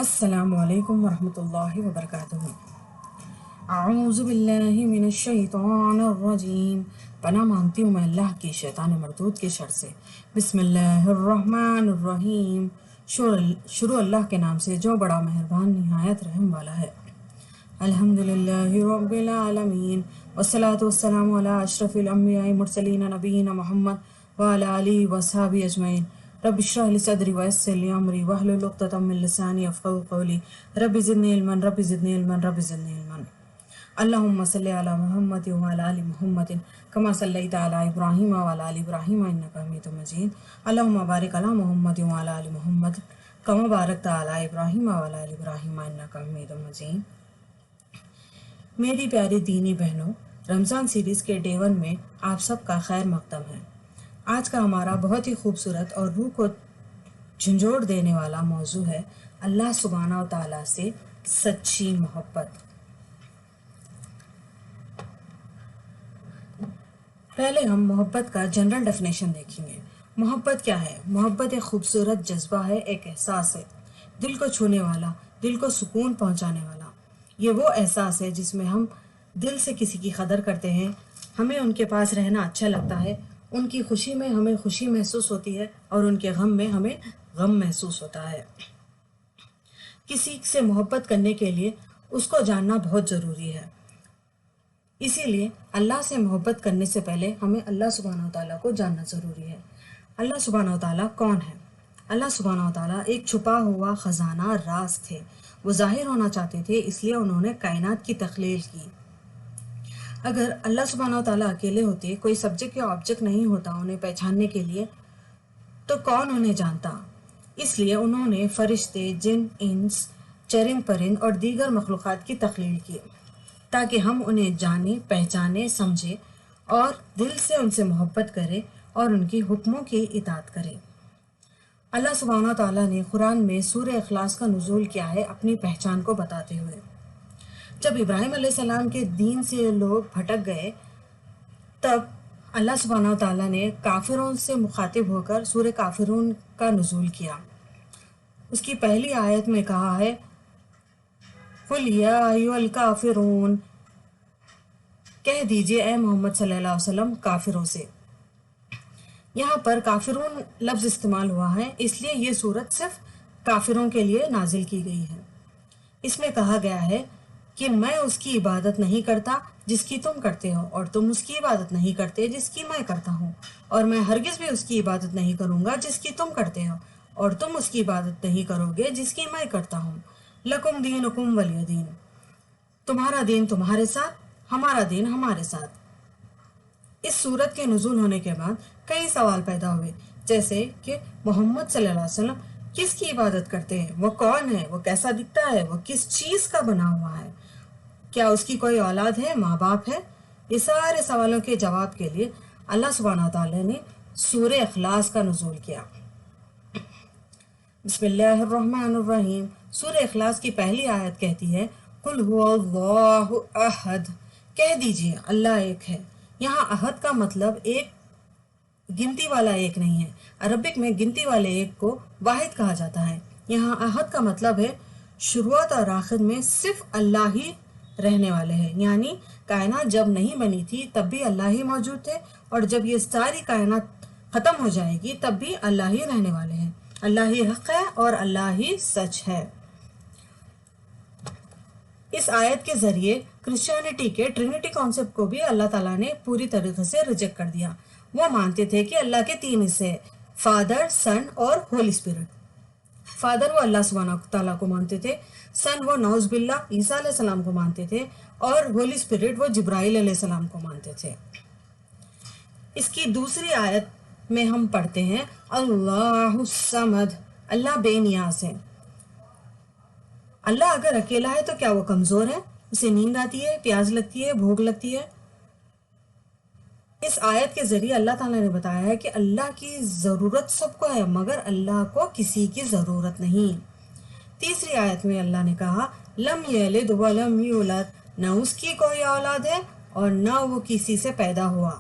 السلام علیکم ورحمۃ اللہ وبرکاتہ۔ اعوذ باللہ من الشیطان الرجیم۔ پناہ مانگتی ہوں میں اللہ کی شیطان مردود کے شر سے۔ بسم اللہ الرحمن الرحیم۔ شروع اللہ کے نام سے جو بڑا مہربان نہایت رحم والا ہے۔ الحمدللہ رب العالمین، والصلاة والسلام علی اشرف الانبیاء مرسلین نبینا محمد وعلی آلہ وصحبہ اجمعین۔ رب اشرح لی صدری ویسر لی امری واحلل عقدۃ من لسانی یفقہوا قولی۔ رب زدنی علما رب زدنی علما رب زدنی علما۔ اللہم صلی علی محمد وعلی آل محمد کما صلیت علی ابراہیم وعلی آل ابراہیم انک حمید مجید۔ اللہم بارک علی محمد وعلی آل محمد کما بارکت علی ابراہیم وعلی آل ابراہیم انک حمید مجید۔ میری پیاری دینی بہنوں، رمضان سیریز کے ڈے 1 میں آپ سب کا خیر مقدم ہے۔ آج کا ہمارا بہت ہی خوبصورت اور روح کو جھنجھوڑ دینے والا موضوع ہے اللہ سبحانہ و تعالیٰ سے سچی محبت۔ پہلے ہم محبت کا جنرل ڈیفینیشن دیکھیں گے۔ محبت کیا ہے؟ محبت ایک خوبصورت جذبہ ہے، ایک احساس ہے، دل کو چھونے والا، دل کو سکون پہنچانے والا۔ یہ وہ احساس ہے جس میں ہم دل سے کسی کی قدر کرتے ہیں، ہمیں ان کے پاس رہنا اچھا لگتا ہے، ان کی خوشی میں ہمیں خوشی محسوس ہوتی ہے اور ان کے غم میں ہمیں غم محسوس ہوتا ہے۔ کسی سے محبت کرنے کے لیے اس کو جاننا بہت ضروری ہے۔ اسی لیے اللہ سے محبت کرنے سے پہلے ہمیں اللہ سبحانہ وتعالیٰ کو جاننا ضروری ہے۔ اللہ سبحانہ وتعالیٰ کون ہے؟ اللہ سبحانہ وتعالیٰ ایک چھپا ہوا خزانہ راز تھے۔ وہ ظاہر ہونا چاہتے تھے، اس لیے انہوں نے کائنات کی تخلیق کی۔ اگر اللہ سبحانہ وتعالیٰ اکیلے ہوتے، کوئی سبجیکٹ یا آبجیکٹ نہیں ہوتا انہیں پہچاننے کے لیے، تو کون انہیں جانتا؟ اس لیے انہوں نے فرشتے، جن، انس، چرند پرند اور دیگر مخلوقات کی تخلیق کی تاکہ ہم انہیں جانیں، پہچانیں، سمجھیں اور دل سے ان سے محبت کریں اور ان کی حکموں کی اطاعت کریں۔ اللہ سبحانہ وتعالیٰ نے قرآن میں سورہ اخلاص کا نزول کیا ہے اپنی پہچان کو بتاتے ہوئے۔ جب ابراہیم علیہ السلام کے دین سے لوگ بھٹک گئے، تب اللہ سبحانہ وتعالیٰ نے کافروں سے مخاطب ہو کر سورہ کافرون کا نزول کیا۔ اس کی پہلی آیت میں کہا ہے قُلْ يَا أَيُّهَا الْكَافِرُونَ، کہہ دیجئے اے محمد صلی اللہ علیہ وسلم کافروں سے۔ یہاں پر کافرون لفظ استعمال ہوا ہے، اس لیے یہ صورت صرف کافروں کے لیے نازل کی گئی ہے۔ اس میں کہا گیا ہے کہ میں اس کی عبادت نہیں کرتا جس کی تم کرتے ہو، اور تم اس کی عبادت نہیں کرتے جس کی میں کرتا ہوں، اور میں ہرگز بھی اس کی عبادت نہیں کروں گا جس کی تم کرتے ہو، اور تم اس کی عبادت نہیں کرو گے جس کی میں کرتا ہوں۔ لکم دینکم ولی دین، تمہارا دین تمہارے ساتھ، ہمارا دین ہمارے ساتھ۔ اس صورت کے نزول ہونے کے بعد کئی سوال پیدا ہوئے، جیسے کہ محمد صلی اللہ علیہ وسلم کس کی عبادت کرتے ہیں، وہ کون ہے، وہ کیسا دکھتا ہے، وہ کس چیز کا بنا ہوا ہے، کیا اس کی کوئی اولاد ہے، ماں باپ ہے؟ یہ سارے سوالوں کے جواب کے لیے اللہ سبحانہ وتعالیٰ نے سورہ اخلاص کا نزول کیا۔ بسم اللہ الرحمن الرحیم۔ سورہ اخلاص کی پہلی آیت کہتی ہے قُلْ هُوَ اللَّهُ أَحَدٌ، کہہ دیجئے اللہ ایک ہے۔ یہاں احد کا مطلب ایک گنتی والا ایک نہیں ہے، عربک میں گنتی والے ایک کو واحد کہا جاتا ہے۔ یہاں احد کا مطلب ہے شروعات اور آخر میں صرف اللہ ہی رہنے والے ہیں، یعنی کائنات جب نہیں بنی تھی تب بھی اللہ ہی موجود تھے، اور جب یہ ساری کائنات ختم ہو جائے گی تب بھی اللہ ہی رہنے والے ہیں۔ اللہ ہی حق ہے اور اللہ ہی سچ ہے۔ اس آیت کے ذریعے کرسچینٹی کے ٹرینٹی کانسیپٹ کو بھی اللہ تعالیٰ نے پوری طریقے سے ریجیکٹ کر دیا۔ وہ مانتے تھے کہ اللہ کے 3 حصے ہیں، فادر، سن اور ہولی اسپرٹ۔ فادر وہ اللہ سبحانہ تعالیٰ کو مانتے تھے، سن وہ نعوذ باللہ عیسیٰ علیہ السلام کو مانتے تھے، اور ہولی اسپرٹ وہ جبرائیل علیہ السلام کو مانتے تھے۔ اس کی دوسری آیت میں ہم پڑھتے ہیں اللہ الصمد، اللہ بے نیاز ہے۔ اللہ اگر اکیلا ہے تو کیا وہ کمزور ہے؟ اسے نیند آتی ہے، پیاس لگتی ہے، بھوک لگتی ہے؟ اس آیت کے ذریعے اللہ تعالیٰ نے بتایا ہے کہ اللہ کی ضرورت سب کو ہے، مگر اللہ کو کسی کی ضرورت نہیں۔ تیسری آیت میں اللہ نے کہا لم یلد ولم یولد، نہ اس کی کوئی اولاد ہے اور نہ وہ کسی سے پیدا ہوا۔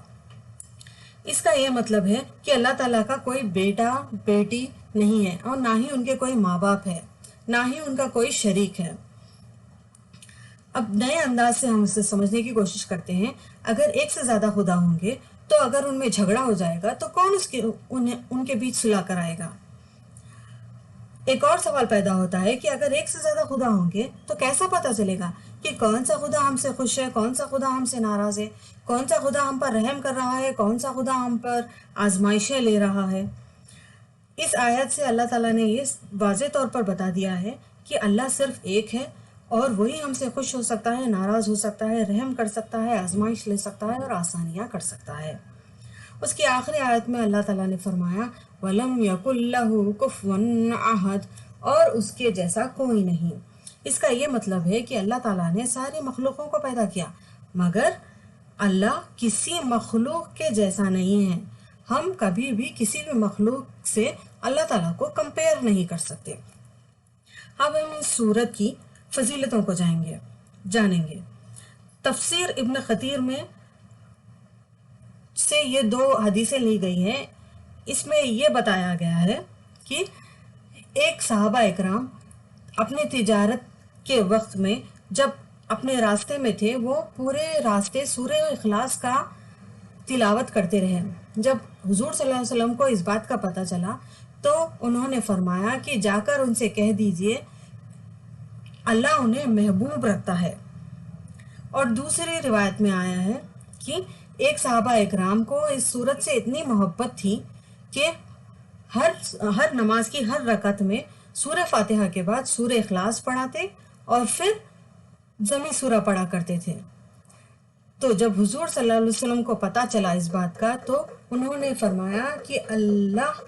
اس کا یہ مطلب ہے کہ اللہ تعالیٰ کا کوئی بیٹا بیٹی نہیں ہے، اور نہ ہی ان کے کوئی ماں باپ ہے۔ نہ ہی ان کا کوئی شریک ہے۔ اب نئے انداز سے ہم اسے سمجھنے کی کوشش کرتے ہیں، اگر ایک سے زیادہ خدا ہوں گے تو اگر ان میں جھگڑا ہو جائے گا تو کون ان کے بیچ صلح کرائے گا؟ ایک اور سوال پیدا ہوتا ہے کہ اگر ایک سے زیادہ خدا ہوں گے تو کیسا پتا چلے گا کہ کون سا خدا ہم سے خوش ہے، کون سا خدا ہم سے ناراض ہے، کون سا خدا ہم پر رحم کر رہا ہے، کون سا خدا ہم پر آزمائشیں لے رہا ہے؟ اس آیت سے اللہ تعالیٰ نے یہ واضح طور پر بتا دیا ہے کہ اللہ صرف ایک ہے اور وہی ہم سے خوش ہو سکتا ہے، ناراض ہو سکتا ہے، رحم کر سکتا ہے، آزمائش لے سکتا ہے اور آسانیاں کر سکتا ہے۔ اس کی آخری آیت میں اللہ تعالیٰ نے فرمایا وَلَمْ يَكُنْ لَهُ كُفُوًا أَحَدٌ، اور اس کے جیسا کوئی نہیں۔ اس کا یہ مطلب ہے کہ اللہ تعالیٰ نے ساری مخلوقوں کو پیدا کیا، مگر اللہ کسی مخلوق کے جیسا نہیں ہے۔ ہم کبھی بھی کسی بھی مخلوق سے اللہ تعالیٰ کو کمپیئر نہیں کر سکتے۔ اب ہم اس سورت کی فضیلتوں کو جانیں گے۔ تفسیر ابن خطیر میں سے یہ 2 حدیثیں لی گئی ہیں۔ اس میں یہ بتایا گیا ہے کہ ایک صحابہ اکرام اپنے تجارت کے وقت میں جب اپنے راستے میں تھے، وہ پورے راستے سورہ اخلاص کا تلاوت کرتے رہے۔ جب حضور صلی اللہ علیہ وسلم کو اس بات کا پتہ چلا تو انہوں نے فرمایا کہ جا کر ان سے کہہ دیجئے اللہ انہیں محبوب رکھتا ہے۔ اور دوسری روایت میں آیا ہے کہ ایک صحابہ اکرام کو اس سورت سے اتنی محبت تھی کہ ہر نماز کی ہر رکعت میں سورہ فاتحہ کے بعد سورہ اخلاص پڑھاتے اور پھر ضمی سورہ پڑھا کرتے تھے۔ تو جب حضور صلی اللہ علیہ وسلم کو پتہ چلا اس بات کا تو انہوں نے فرمایا کہ اللہ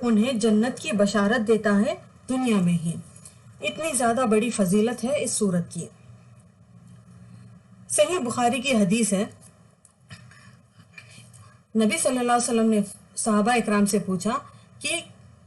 انہیں جنت کی بشارت دیتا ہے دنیا میں ہی۔ اتنی زیادہ بڑی فضیلت ہے اس سورت کی۔ صحیح بخاری کی حدیث ہے، نبی صلی اللہ علیہ وسلم نے صحابہ اکرام سے پوچھا کہ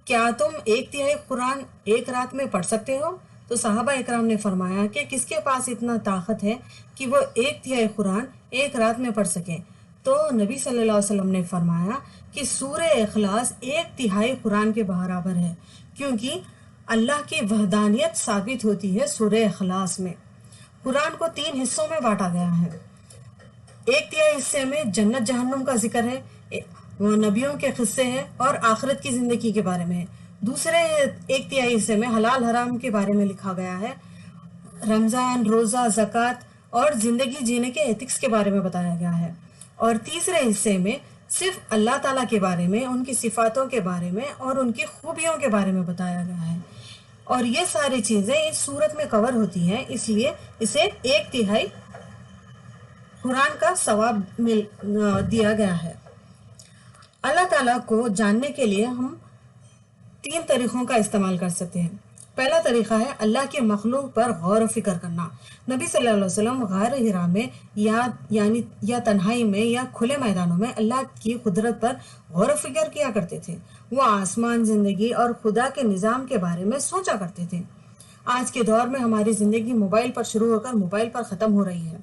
کیا تم 1/3 قرآن ایک رات میں پڑھ سکتے ہو؟ تو صحابہ اکرام نے فرمایا کہ کس کے پاس اتنا طاقت ہے کہ وہ 1/3 قرآن ایک رات میں پڑھ سکیں؟ تو نبی صلی اللہ علیہ وسلم نے فرمایا کہ سورہ اخلاص 1/3 قرآن کے برابر ہے، کیونکہ اللہ کی وحدانیت ثابت ہوتی ہے سورہ اخلاص میں۔ قرآن کو 3 حصوں میں بانٹا گیا ہے۔ 1/3 حصے میں جنت جہنم کا ذکر ہے، وہ نبیوں کے قصے ہیں اور آخرت کی زندگی کے بارے میں ہے۔ دوسرے 1/3 حصے میں حلال حرام کے بارے میں لکھا گیا ہے، رمضان، روزہ، زکوٰۃ اور زندگی جینے کے ایتھکس کے بارے میں بتایا گیا ہے۔ اور تیسرے حصے میں صرف اللہ تعالیٰ کے بارے میں، ان کی صفاتوں کے بارے میں اور ان کی خوبیوں کے بارے میں بتایا گیا ہے۔ اور یہ ساری چیزیں اس صورت میں کور ہوتی ہیں، اس لیے اسے 1/3 قرآن کا ثواب دیا گیا ہے۔ اللہ تعالیٰ کو جاننے کے لیے ہم 3 طریقوں کا استعمال کر سکتے ہیں۔ پہلا طریقہ ہے اللہ کے مخلوق پر غور و فکر کرنا۔ نبی صلی اللہ علیہ وسلم غار حرا میں یا تنہائی میں یا کھلے میدانوں میں اللہ کی قدرت پر غور و فکر کیا کرتے تھے۔ وہ آسمان، زندگی اور خدا کے نظام کے بارے میں سوچا کرتے تھے۔ آج کے دور میں ہماری زندگی موبائل پر شروع ہو کر موبائل پر ختم ہو رہی ہے۔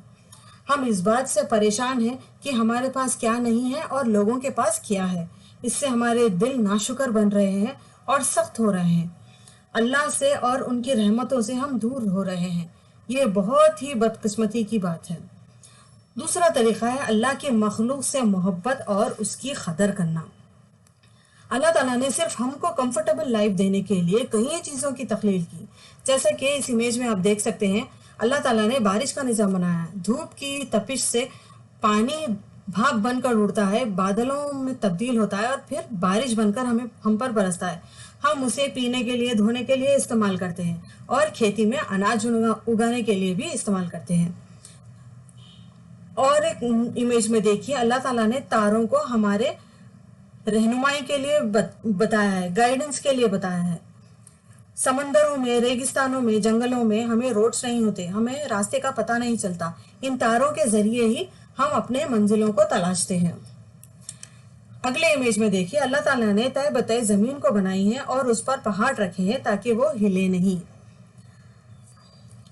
ہم اس بات سے پریشان ہیں کہ ہمارے پاس کیا نہیں ہے اور لوگوں کے پاس کیا ہے۔ اس سے ہمارے دل ناشکر بن رہے ہیں اور سخت ہو رہے ہیں۔ اللہ سے اور ان کی رحمتوں سے ہم دور ہو رہے ہیں۔ یہ بہت ہی بدقسمتی کی بات ہے۔ دوسرا طریقہ ہے اللہ کے مخلوق سے محبت اور اس کی قدر کرنا۔ اللہ تعالیٰ نے صرف ہم کو کمفرٹیبل لائف دینے کے لیے کئی چیزوں کی تخلیق کی، جیسا کہ اس امیج میں آپ دیکھ سکتے ہیں۔ اللہ تعالیٰ نے بارش کا نظام بنایا ہے، دھوپ کی تپش سے پانی بھاپ بن کر اڑتا ہے، بادلوں میں تبدیل ہوتا ہے اور پھر بارش بن کر ہم پر برستا ہے۔ ہم اسے پینے کے لیے، دھونے کے لیے استعمال کرتے ہیں اور کھیتی میں اناج اگانے کے لیے بھی استعمال کرتے ہیں۔ اور ایک امیج میں دیکھیے، اللہ تعالیٰ نے تاروں کو ہمارے رہنمائی کے لیے بتایا ہے، گائیڈنس کے لیے بتایا ہے۔ سمندروں میں، ریگستانوں میں، جنگلوں میں ہمیں روڈز نہیں ہوتے، ہمیں راستے کا پتہ نہیں چلتا۔ ان تاروں کے ذریعے ہی ہم اپنے منزلوں کو تلاشتے ہیں۔ اگلے امیج میں دیکھیے، اللہ تعالیٰ نے تہ بتہ زمین کو بنائی ہے اور اس پر پہاڑ رکھے ہیں تاکہ وہ ہلے نہیں،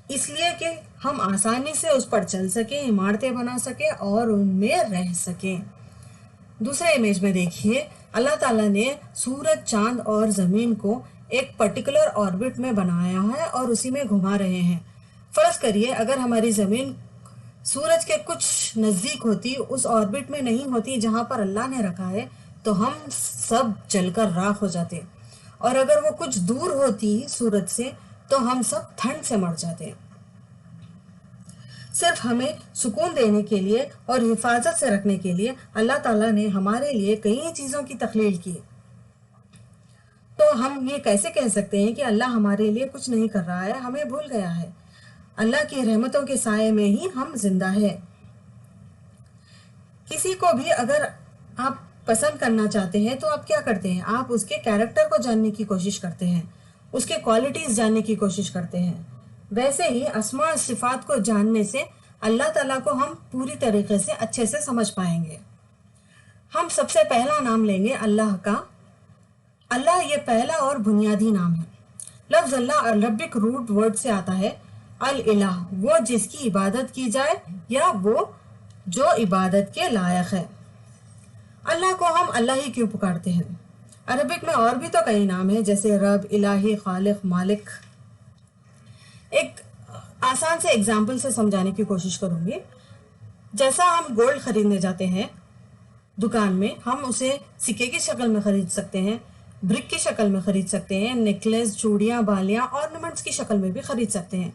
اس لیے کہ ہم آسانی سے اس پر چل سکیں، عمارتیں بنا سکیں اور ان میں رہ سکیں۔ دوسرے امیج میں دیکھیے، اللہ تعالیٰ نے سورج، چاند اور زمین کو ایک پرٹیکولر آربٹ میں بنایا ہے اور اسی میں گھما رہے ہیں۔ فرض کریے اگر ہماری زمین سورج کے کچھ نزدیک ہوتی، اس آربٹ میں نہیں ہوتی جہاں پر اللہ نے رکھا ہے، تو ہم سب جل کر راکھ ہو جاتے، اور اگر وہ کچھ دور ہوتی سورج سے تو ہم سب ٹھنڈ سے مر جاتے۔ صرف ہمیں سکون دینے کے لیے اور حفاظت سے رکھنے کے لیے اللہ تعالیٰ نے ہمارے لیے کئی چیزوں کی تخلیق کی۔ تو ہم یہ کیسے کہہ سکتے ہیں کہ اللہ ہمارے لیے کچھ نہیں کر رہا ہے، ہمیں بھول گیا ہے؟ اللہ کی رحمتوں کے سائے میں ہی ہم زندہ ہیں۔ کسی کو بھی اگر آپ پسند کرنا چاہتے ہیں تو آپ کیا کرتے ہیں؟ آپ اس کے کیریکٹر کو جاننے کی کوشش کرتے ہیں، اس کے کوالٹیز جاننے کی کوشش کرتے ہیں۔ ویسے ہی اسماء و صفات کو جاننے سے اللہ تعالیٰ کو ہم پوری طریقے سے اچھے سے سمجھ پائیں گے۔ ہم سب سے پہلا نام لیں گے اللہ کا۔ اللہ یہ پہلا اور بنیادی نام ہے۔ لفظ اللہ عربک روٹ ورڈ سے آتا ہے الالہ، وہ جس کی عبادت کی جائے یا وہ جو عبادت کے لائق ہے۔ اللہ کو ہم اللہ ہی کیوں پکارتے ہیں؟ عربک میں اور بھی تو کئی نام ہیں، جیسے رب، الہی، خالق، مالک۔ ایک آسان سے اگزامپل سے سمجھانے کی کوشش کروں گی۔ جیسا ہم گولڈ خریدنے جاتے ہیں دکان میں، ہم اسے سکے کی شکل میں خرید سکتے ہیں، برک کی شکل میں خرید سکتے ہیں، نیکلیس، چوڑیاں، بالیاں، آرنامنٹس کی شکل میں بھی خرید سکتے ہیں۔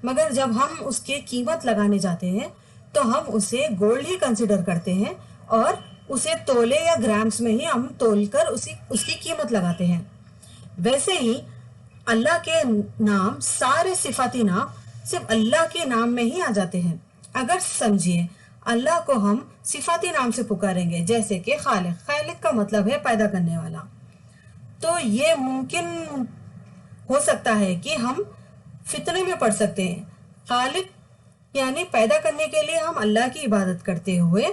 مگر جب ہم اس کی قیمت لگانے جاتے ہیں تو ہم اسے گولڈ ہی کنسیڈر کرتے ہیں اور اسے تولے یا گرامز میں ہی ہم تول کر اس کی قیمت لگاتے ہیں۔ ویسے ہی اللہ کے نام، سارے صفاتی نام صرف اللہ کے نام میں ہی آ جاتے ہیں۔ اگر سمجھیے اللہ کو ہم صفاتی نام سے پکاریں گے، جیسے کہ خالق، خالق کا مطلب ہے پیدا کرنے والا، تو یہ ممکن ہو سکتا ہے کہ ہم فتنے میں پڑ سکتے ہیں۔ خالق یعنی پیدا کرنے کے لیے ہم اللہ کی عبادت کرتے ہوئے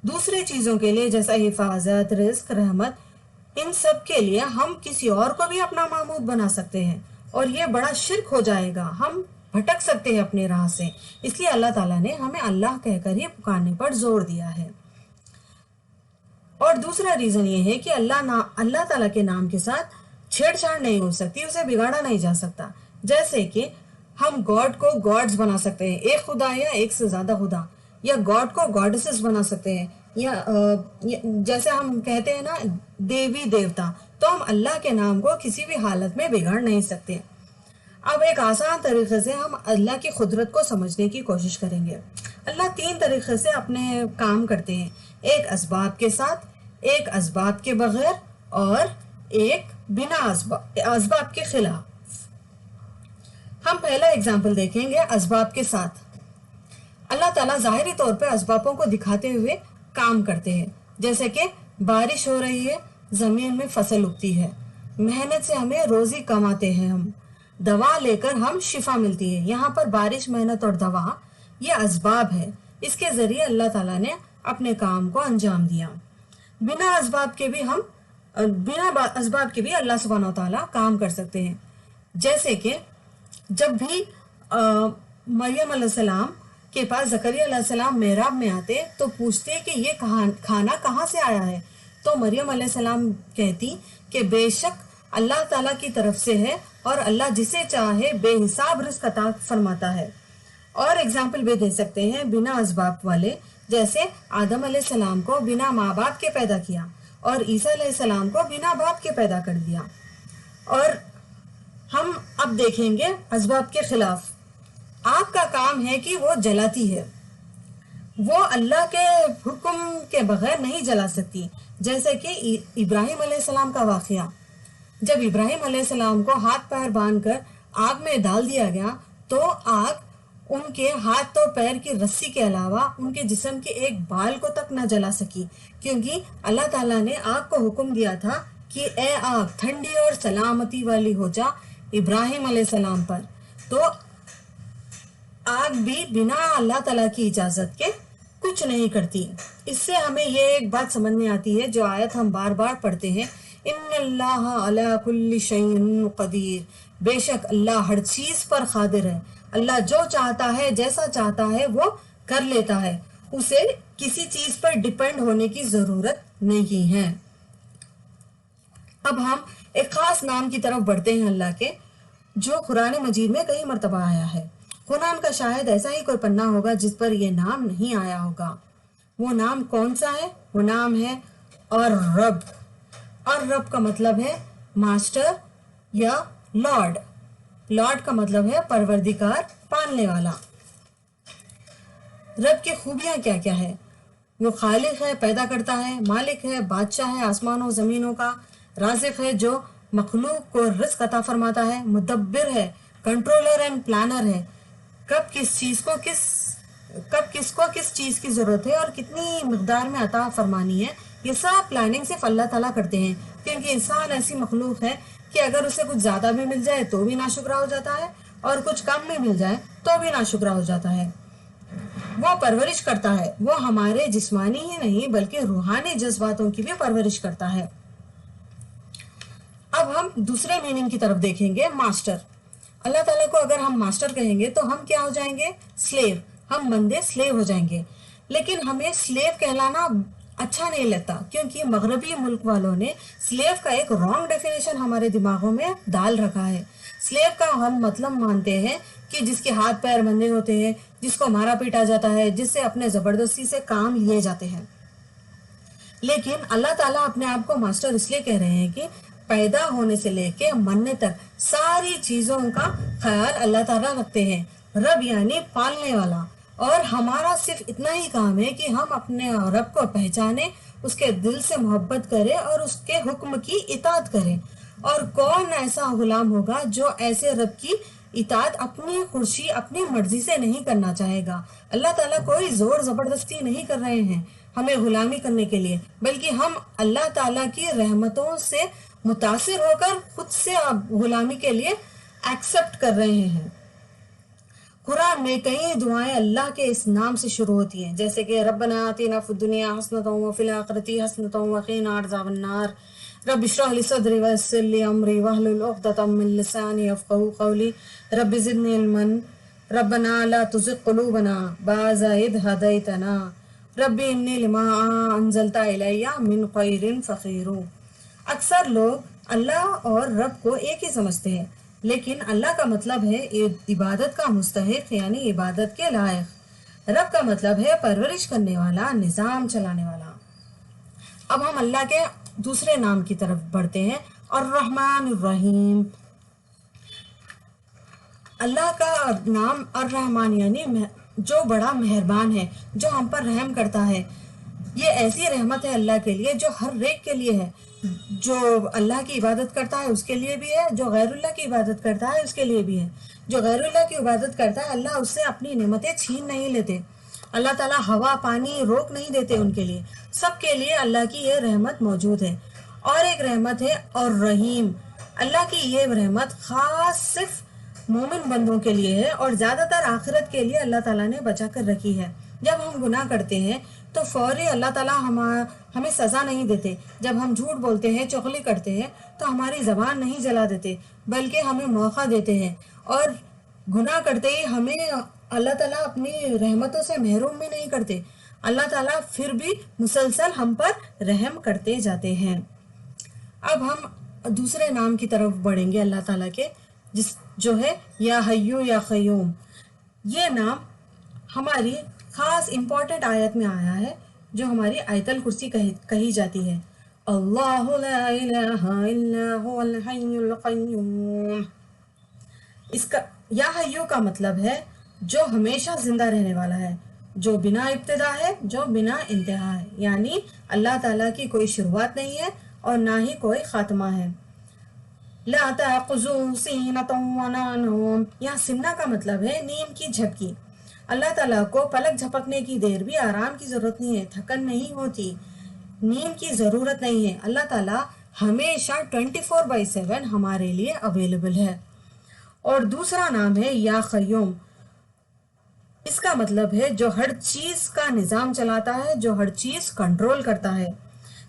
دوسرے چیزوں کے لیے جیسا حفاظت، رزق، رحمت، ان سب کے لیے ہم کسی اور کو بھی اپنا معبود بنا سکتے ہیں، اور یہ بڑا شرک ہو جائے گا، ہم بھٹک سکتے ہیں اپنے راہ سے۔ اس لیے اللہ تعالیٰ نے ہمیں اللہ کہہ کر ہی پکارنے پر زور دیا ہے۔ اور دوسرا ریزن یہ ہے کہ اللہ تعالیٰ کے نام کے ساتھ چھیڑ چھاڑ نہیں ہو سکتی، اسے بگاڑا نہیں جا سکتا۔ جیسے کہ ہم گاڈ کو گاڈز بنا سکتے ہیں، ایک خدا یا ایک سے زیادہ خدا، یا گاڈ کو گاڈسز بنا سکتے ہیں، یا جیسے ہم کہتے ہیں نا دیوی دیوتا، تو ہم اللہ کے نام کو کسی بھی حالت میں بگاڑ نہیں سکتے۔ اب ایک آسان طریقے سے ہم اللہ کی قدرت کو سمجھنے کی کوشش کریں گے۔ اللہ تین طریقے سے اپنے کام کرتے ہیں، ایک اسباب کے ساتھ، ایک اسباب کے بغیر، اور ایک بنا اسباب کے خلاف۔ ہم پہلا اگزامپل دیکھیں گے اسباب کے ساتھ۔ اللہ تعالیٰ ظاہری طور پہ اسبابوں کو دکھاتے ہوئے کام کرتے ہیں، جیسے کہ بارش ہو رہی ہے، زمین میں فصل اگتی ہے، محنت سے ہمیں روزی کماتے ہیں، ہم دوا لے کر ہم شفا ملتی ہے۔ یہاں پر بارش، محنت اور دوا یہ اسباب ہے، اس کے ذریعے اللہ تعالیٰ نے اپنے کام کو انجام دیا۔ بنا اسباب کے بھی اللہ سبحانہ و تعالیٰ کام کر سکتے ہیں۔ جیسے کہ جب بھی مریم علیہ السلام کے پاس زکریا علیہ السلام محراب میں آتے تو پوچھتے کہ یہ کھانا کہاں سے آیا ہے، تو مریم علیہ السلام کہتی کہ بے شک اللہ تعالیٰ کی طرف سے ہے، اور اللہ جسے چاہے بے حساب رزق عطا فرماتا ہے۔ اور اگزامپل بھی دے سکتے ہیں بنا اسباب والے، جیسے آدم علیہ السلام کو بنا ماں باپ کے پیدا کیا، اور عیسیٰ علیہ السلام کو بنا باپ کے پیدا کر دیا۔ اور ہم اب دیکھیں گے اسباب کے خلاف۔ آگ کا کام ہے کہ وہ جلاتی ہے، وہ اللہ کے حکم کے بغیر نہیں جلا سکتی۔ جیسے کہ ابراہیم علیہ السلام کا واقعہ، جب ابراہیم علیہ السلام کو ہاتھ پیر باندھ کر آگ میں ڈال دیا گیا تو آگ ان کے ہاتھ اور پیر کی رسی کے علاوہ ان کے جسم کے ایک بال کو تک نہ جلا سکی، کیونکہ اللہ تعالیٰ نے آگ کو حکم دیا تھا کہ اے آگ ٹھنڈی اور سلامتی والی ہو جا ابراہیم علیہ السلام پر۔ تو آگ بھی بنا اللہ تعالیٰ کی اجازت کے کچھ نہیں کرتی۔ اس سے ہمیں یہ ایک بات سمجھ میں آتی ہے جو آیت ہم بار بار پڑھتے ہیں، ان اللہ علی کل شیء قدیر، بے شک اللہ ہر چیز پر قادر ہے۔ اللہ جو چاہتا ہے، جیسا چاہتا ہے وہ کر لیتا ہے، اسے کسی چیز پر ڈیپینڈ ہونے کی ضرورت نہیں ہے۔ اب ہم ایک خاص نام کی طرف بڑھتے ہیں اللہ کے، جو قرآن مجید میں کئی مرتبہ آیا ہے۔ قرآن کا شاید ایسا ہی کوئی پنہ ہوگا جس پر یہ نام نہیں آیا ہوگا۔ وہ نام کون سا ہے؟ وہ نام ہے الرب۔ الرب کا مطلب ہے ماسٹر یا لارڈ۔ لارڈ کا مطلب ہے پروردگار، پالنے والا۔ رب کی خوبیاں کیا کیا ہے؟ وہ خالق ہے، پیدا کرتا ہے، مالک ہے، بادشاہ ہے آسمانوں زمینوں کا، رازق ہے جو مخلوق کو رزق عطا فرماتا ہے، مدبر ہے، کنٹرولر اینڈ پلانر ہے۔ کب کس کو کس چیز کی ضرورت ہے اور کتنی مقدار میں عطا فرمانی ہے، یہ سب پلاننگ صرف اللہ تعالیٰ کرتے ہیں، کیونکہ انسان ایسی مخلوق ہے کہ اگر اسے کچھ زیادہ بھی مل جائے تو بھی ناشکرا ہو جاتا ہے، اور کچھ کم بھی مل جائے تو بھی ناشکرا ہو جاتا ہے۔ وہ پرورش کرتا ہے، وہ ہمارے جسمانی ہی نہیں بلکہ روحانی جذباتوں کی بھی پرورش کرتا ہے۔ اب ہم دوسرے میننگ کی طرف دیکھیں گے، ماسٹر۔ اللہ تعالیٰ کو اگر ہم ماسٹر کہیں گے تو ہم کیا ہو جائیں گے؟ سلیو۔ ہم بندے سلیو ہو جائیں گے۔ لیکن ہمیں سلیو کہلانا اچھا نہیں لگتا، کیونکہ مغربی ملک والوں نے سلیو کا ایک رانگ ڈیفینیشن ہمارے دماغوں میں ڈال رکھا ہے۔ سلیو کا ہم مطلب مانتے ہیں کہ جس کے ہاتھ پیر بندھے ہوتے ہیں، جس کو مارا پیٹا جاتا ہے، جس سے اپنے زبردستی سے کام لیے جاتے ہیں۔ لیکن اللہ تعالیٰ اپنے آپ کو ماسٹر اس لیے کہہ رہے ہیں کہ پیدا ہونے سے لے کے مرنے تک ساری چیزوں کا خیال اللہ تعالیٰ رکھتے ہیں۔ رب یعنی پالنے والا، اور ہمارا صرف اتنا ہی کام ہے کہ ہم اپنے رب کو پہچانیں، اس کے دل سے محبت کریں اور اس کے حکم کی اطاعت کریں۔ اور کون ایسا غلام ہوگا جو ایسے رب کی اطاعت اپنی خوشی، اپنی مرضی سے نہیں کرنا چاہے گا؟ اللہ تعالیٰ کوئی زور زبردستی نہیں کر رہے ہیں ہمیں غلامی کرنے کے لیے، بلکہ ہم اللہ تعالیٰ کی رحمتوں سے متاثر ہو کر خود سے غلامی کے لیے ایکسپٹ کر رہے ہیں۔ قرآن میں کئی دعائیں اللہ کے اس نام سے شروع ہوتی ہیں، جیسے کہ ربنا آتنا فی الدنیا حسنۃ وفی الآخرۃ حسنۃ وقنا عذاب النار، رب اشرح لی صدری ویسر لی امری واحلل عقدۃ من لسانی یفقہوا قولی، رب زدنی علما، ربنا لا تزغ قلوبنا بعد اذ ہدیتنا، رب انی لما انزلت الی من خیر فقیر۔ اکثر لوگ اللہ اور رب کو ایک ہی سمجھتے ہیں، لیکن اللہ کا مطلب ہے عبادت کا مستحق، یعنی عبادت کے لائق۔ رب کا مطلب ہے پرورش کرنے والا، نظام چلانے والا۔ اب ہم اللہ کے دوسرے نام کی طرف بڑھتے ہیں، الرحمن الرحیم۔ اللہ کا نام الرحمن یعنی جو بڑا مہربان ہے، جو ہم پر رحم کرتا ہے۔ یہ ایسی رحمت ہے اللہ کے لیے جو ہر ایک کے لیے ہے، جو اللہ کی عبادت کرتا ہے اس کے لیے بھی ہے، جو غیر اللہ کی عبادت کرتا ہے اس کے لیے بھی ہے۔ جو غیر اللہ کی عبادت کرتا ہے اللہ اس سے اپنی نعمتیں چھین نہیں لیتے، اللہ تعالیٰ ہوا پانی روک نہیں دیتے ان کے لیے، سب کے لیے اللہ کی یہ رحمت موجود ہے۔ اور ایک رحمت ہے اور رحیم، اللہ کی یہ رحمت خاص صرف مومن بندوں کے لیے ہے، اور زیادہ تر آخرت کے لیے اللہ تعالیٰ نے بچا کر رکھی ہے۔ جب ہم گناہ کرتے ہیں تو فوری اللہ تعالیٰ ہمیں سزا نہیں دیتے، جب ہم جھوٹ بولتے ہیں، چغلی کرتے ہیں تو ہماری زبان نہیں جلا دیتے، بلکہ ہمیں موقع دیتے ہیں، اور گناہ کرتے ہی ہمیں اللہ تعالیٰ اپنی رحمتوں سے محروم بھی نہیں کرتے، اللہ تعالیٰ پھر بھی مسلسل ہم پر رحم کرتے جاتے ہیں۔ اب ہم دوسرے نام کی طرف بڑھیں گے اللہ تعالیٰ کے، جو ہے یا حیو یا قیوم۔ یہ نام ہماری خاص امپورٹنٹ آیت میں آیا ہے، جو ہماری آیت الکرسی کہی جاتی ہے، اللہ لا الہ الا هو الحی القیوم۔ اس کا یا حیو کا مطلب ہے جو ہمیشہ زندہ رہنے والا ہے، جو بنا ابتدا ہے، جو بنا انتہا ہے، یعنی اللہ تعالیٰ کی کوئی شروعات نہیں ہے اور نہ ہی کوئی خاتمہ ہے۔ لا تأخذه سنة ولا نوم، یہاں سنہ کا مطلب ہے نیند کی جھپکی۔ اللہ تعالیٰ کو پلک جھپکنے کی دیر بھی آرام کی ضرورت نہیں ہے، تھکن نہیں ہوتی، نیند کی ضرورت نہیں ہے۔ اللہ تعالیٰ ہمیشہ 24/7 ہمارے لیے اویلیبل ہے۔ اور دوسرا نام ہے یا قیوم، اس کا مطلب ہے جو ہر چیز کا نظام چلاتا ہے، جو ہر چیز کنٹرول کرتا ہے،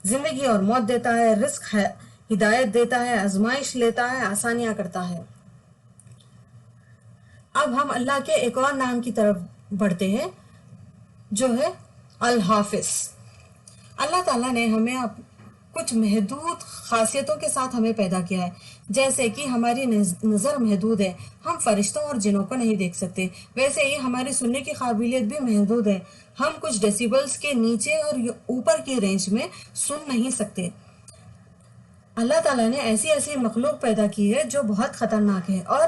زندگی اور موت دیتا ہے، رزق ہے، ہدایت دیتا ہے، آزمائش لیتا ہے، آسانیاں کرتا ہے۔ اب ہم اللہ کے ایک اور نام کی طرف بڑھتے ہیں، جو ہے الحافظ۔ اللہ تعالیٰ نے ہمیں کچھ محدود خاصیتوں کے ساتھ ہمیں پیدا کیا ہے، جیسے کہ ہماری نظر محدود ہے، ہم فرشتوں اور جنوں کو نہیں دیکھ سکتے، ویسے ہی ہماری سننے کی قابلیت بھی محدود ہے، ہم کچھ ڈیسیبلز کے نیچے اور اوپر کی رینج میں سن نہیں سکتے۔ اللہ تعالیٰ نے ایسی ایسی مخلوق پیدا کی ہے جو بہت خطرناک ہے، اور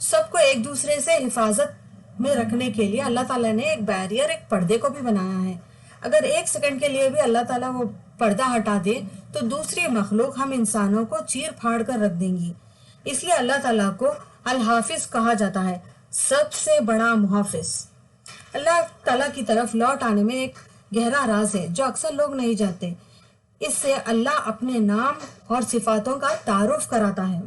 سب کو ایک دوسرے سے حفاظت میں رکھنے کے لیے اللہ تعالیٰ نے ایک بیریئر، ایک پردے کو بھی بنایا ہے۔ اگر ایک سیکنڈ کے لیے بھی اللہ تعالیٰ وہ پردہ ہٹا دے تو دوسری مخلوق ہم انسانوں کو چیر پھاڑ کر رکھ دیں گی۔ اس لیے اللہ تعالیٰ کو الحافظ کہا جاتا ہے، سب سے بڑا محافظ۔ اللہ تعالیٰ کی طرف لوٹ آنے میں ایک گہرا راز ہے جو اکثر لوگ نہیں جانتے۔ اس سے اللہ اپنے نام اور صفاتوں کا تعارف کراتا ہے۔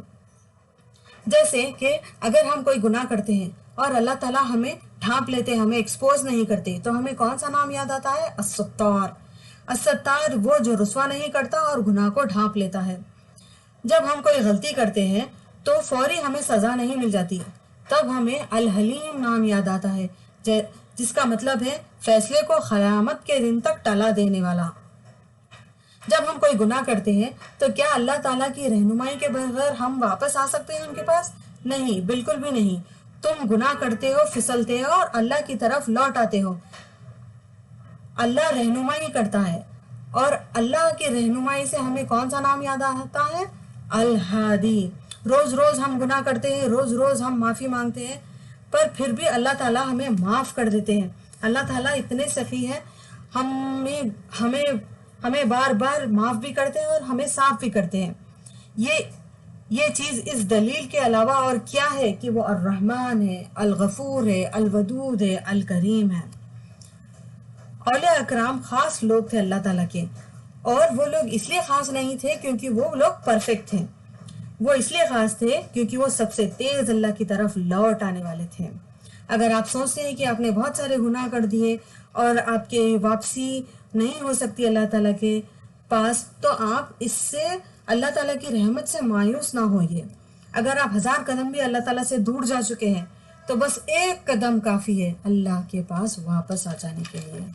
جیسے کہ اگر ہم کوئی گناہ کرتے ہیں اور اللہ تعالیٰ ہمیں ڈھانپ لیتے، ہمیں ایکسپوز نہیں کرتے، تو ہمیں کون سا نام یاد آتا ہے؟ الستار۔ الستار وہ جو رسوا نہیں کرتا اور گناہ کو ڈھانپ لیتا ہے۔ جب ہم کوئی غلطی کرتے ہیں تو فوری ہمیں سزا نہیں مل جاتی، تب ہمیں الحلیم نام یاد آتا ہے، جس کا مطلب ہے فیصلے کو قیامت کے دن تک ٹلا دینے والا۔ جب ہم کوئی گناہ کرتے ہیں تو کیا اللہ تعالیٰ کی رہنمائی کے بغیر ہم واپس آ سکتے ہیں ان کے پاس؟ نہیں، بالکل بھی نہیں۔ تم گناہ کرتے ہو، پھسلتے ہو اور اللہ کی طرف لوٹ آتے ہو۔ اللہ رہنمائی کرتا ہے، اور اللہ کی رہنمائی سے ہمیں کون سا نام یاد آتا ہے؟ الہادی۔ روز روز ہم گناہ کرتے ہیں، روز روز ہم معافی مانگتے ہیں، پر پھر بھی اللہ تعالیٰ ہمیں معاف کر دیتے ہیں۔ اللہ تعالیٰ اتنے سخی ہے، ہمیں بار بار معاف بھی کرتے ہیں اور ہمیں صاف بھی کرتے ہیں۔ یہ چیز اس دلیل کے علاوہ اور کیا ہے کہ وہ الرحمن ہے، الغفور ہے، الودود ہے، الکریم ہے۔ اولیاء اکرام خاص لوگ تھے اللہ تعالیٰ کے، اور وہ لوگ اس لیے خاص نہیں تھے کیونکہ وہ لوگ پرفیکٹ تھے، وہ اس لیے خاص تھے کیونکہ وہ سب سے تیز اللہ کی طرف لوٹ آنے والے تھے۔ اگر آپ سوچتے ہیں کہ آپ نے بہت سارے گناہ کر دیے اور آپ کے واپسی نہیں ہو سکتی اللہ تعالیٰ کے پاس، تو آپ اس سے اللہ تعالیٰ کی رحمت سے مایوس نہ ہوئیے۔ اگر آپ 1000 قدم بھی اللہ تعالیٰ سے دور جا چکے ہیں تو بس ایک قدم کافی ہے اللہ کے پاس واپس آ جانے کے لیے۔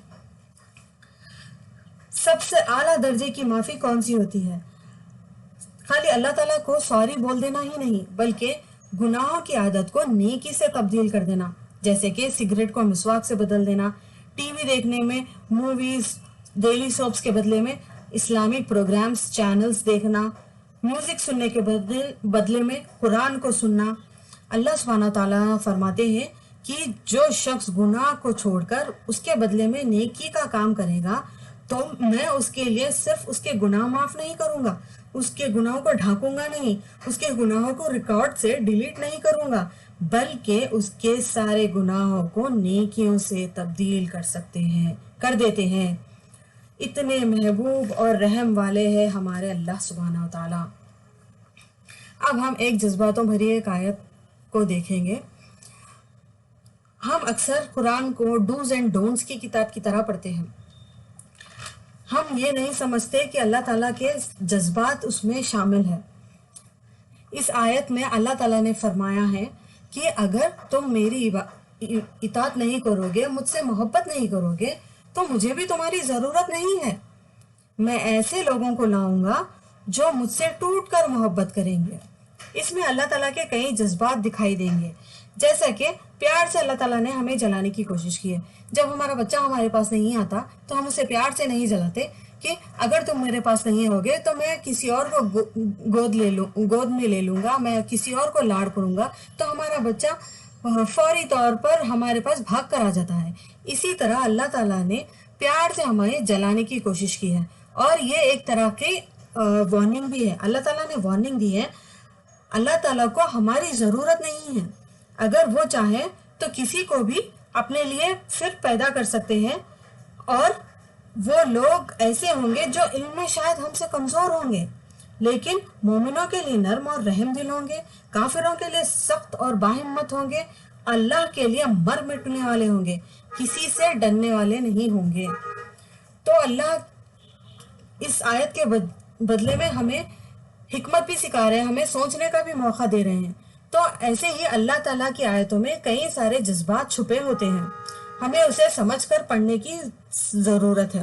سب سے اعلیٰ درجے کی معافی کون سی ہوتی ہے؟ خالی اللہ تعالیٰ کو سوری بول دینا ہی نہیں، بلکہ گناہوں کی عادت کو نیکی سے تبدیل کر دینا، جیسے کہ سگریٹ کو مسواک سے بدل دینا، ٹی وی دیکھنے میں موویز، ڈیلی سوپس کے بدلے میں اسلامک پروگرامز، چینلز دیکھنا، میوزک سننے کے بدلے میں قرآن کو سننا۔ اللہ سبحانہ تعالیٰ فرماتے ہیں کہ جو شخص گناہ کو چھوڑ کر اس کے بدلے میں نیکی کا کام کرے گا تو میں اس کے لیے صرف اس کے گناہ معاف نہیں کروں گا، اس کے گناہوں کو ڈھانکوں گا نہیں، اس کے گناہوں کو ریکارڈ سے ڈیلیٹ نہیں کروں گا، بلکہ اس کے سارے گناہوں کو نیکیوں سے تبدیل کر دیتے ہیں۔ اتنے محبوب اور رحم والے ہیں ہمارے اللہ سبحانہ وتعالی۔ اب ہم ایک جذباتوں بھری ایک آیت کو دیکھیں گے۔ ہم اکثر قرآن کو ڈوز اینڈ ڈونٹس کی کتاب کی طرح پڑھتے ہیں۔ ہم یہ نہیں سمجھتے کہ اللہ تعالیٰ کے جذبات اس میں شامل ہیں۔ اس آیت میں اللہ تعالیٰ نے فرمایا ہے کہ اگر تم میری اطاعت نہیں کرو گے، مجھ سے محبت نہیں کرو گے، تو مجھے بھی تمہاری ضرورت نہیں ہے۔ میں ایسے لوگوں کو لاؤں گا جو مجھ سے ٹوٹ کر محبت کریں گے۔ اس میں اللہ تعالیٰ کے کئی جذبات دکھائی دیں گے، جیسا کہ پیار سے اللہ تعالیٰ نے ہمیں جلانے کی کوشش کی ہے۔ جب ہمارا بچہ ہمارے پاس نہیں آتا تو ہم اسے پیار سے نہیں جلاتے کہ اگر تم میرے پاس نہیں ہوگے تو میں کسی اور کو گود میں لے لوں گا، میں کسی اور کو لاڑ کروں گا، تو ہمارا بچہ فوری طور پر ہمارے پاس بھاگ کر آ جاتا ہے۔ اسی طرح اللہ تعالیٰ نے پیار سے ہمیں جلانے کی کوشش کی ہے، اور یہ ایک طرح کی وارننگ بھی ہے۔ اللہ تعالیٰ نے وارننگ دی ہے۔ اللہ تعالیٰ کو ہماری ضرورت نہیں ہے، اگر وہ چاہیں تو کسی کو بھی اپنے لیے پھر پیدا کر سکتے ہیں، اور وہ لوگ ایسے ہوں گے جو علم میں شاید ہم سے کمزور ہوں گے، لیکن مومنوں کے لیے نرم اور رحم دل ہوں گے، کافروں کے لیے سخت اور باہمت ہوں گے، اللہ کے لیے مر مٹنے والے ہوں گے، کسی سے ڈرنے والے نہیں ہوں گے۔ تو اللہ اس آیت کے بدلے میں ہمیں حکمت بھی سکھا رہے ہیں، ہمیں سوچنے کا بھی موقع دے رہے ہیں۔ تو ایسے ہی اللہ تعالیٰ کی آیتوں میں کئی سارے جذبات چھپے ہوتے ہیں، ہمیں اسے سمجھ کر پڑھنے کی ضرورت ہے۔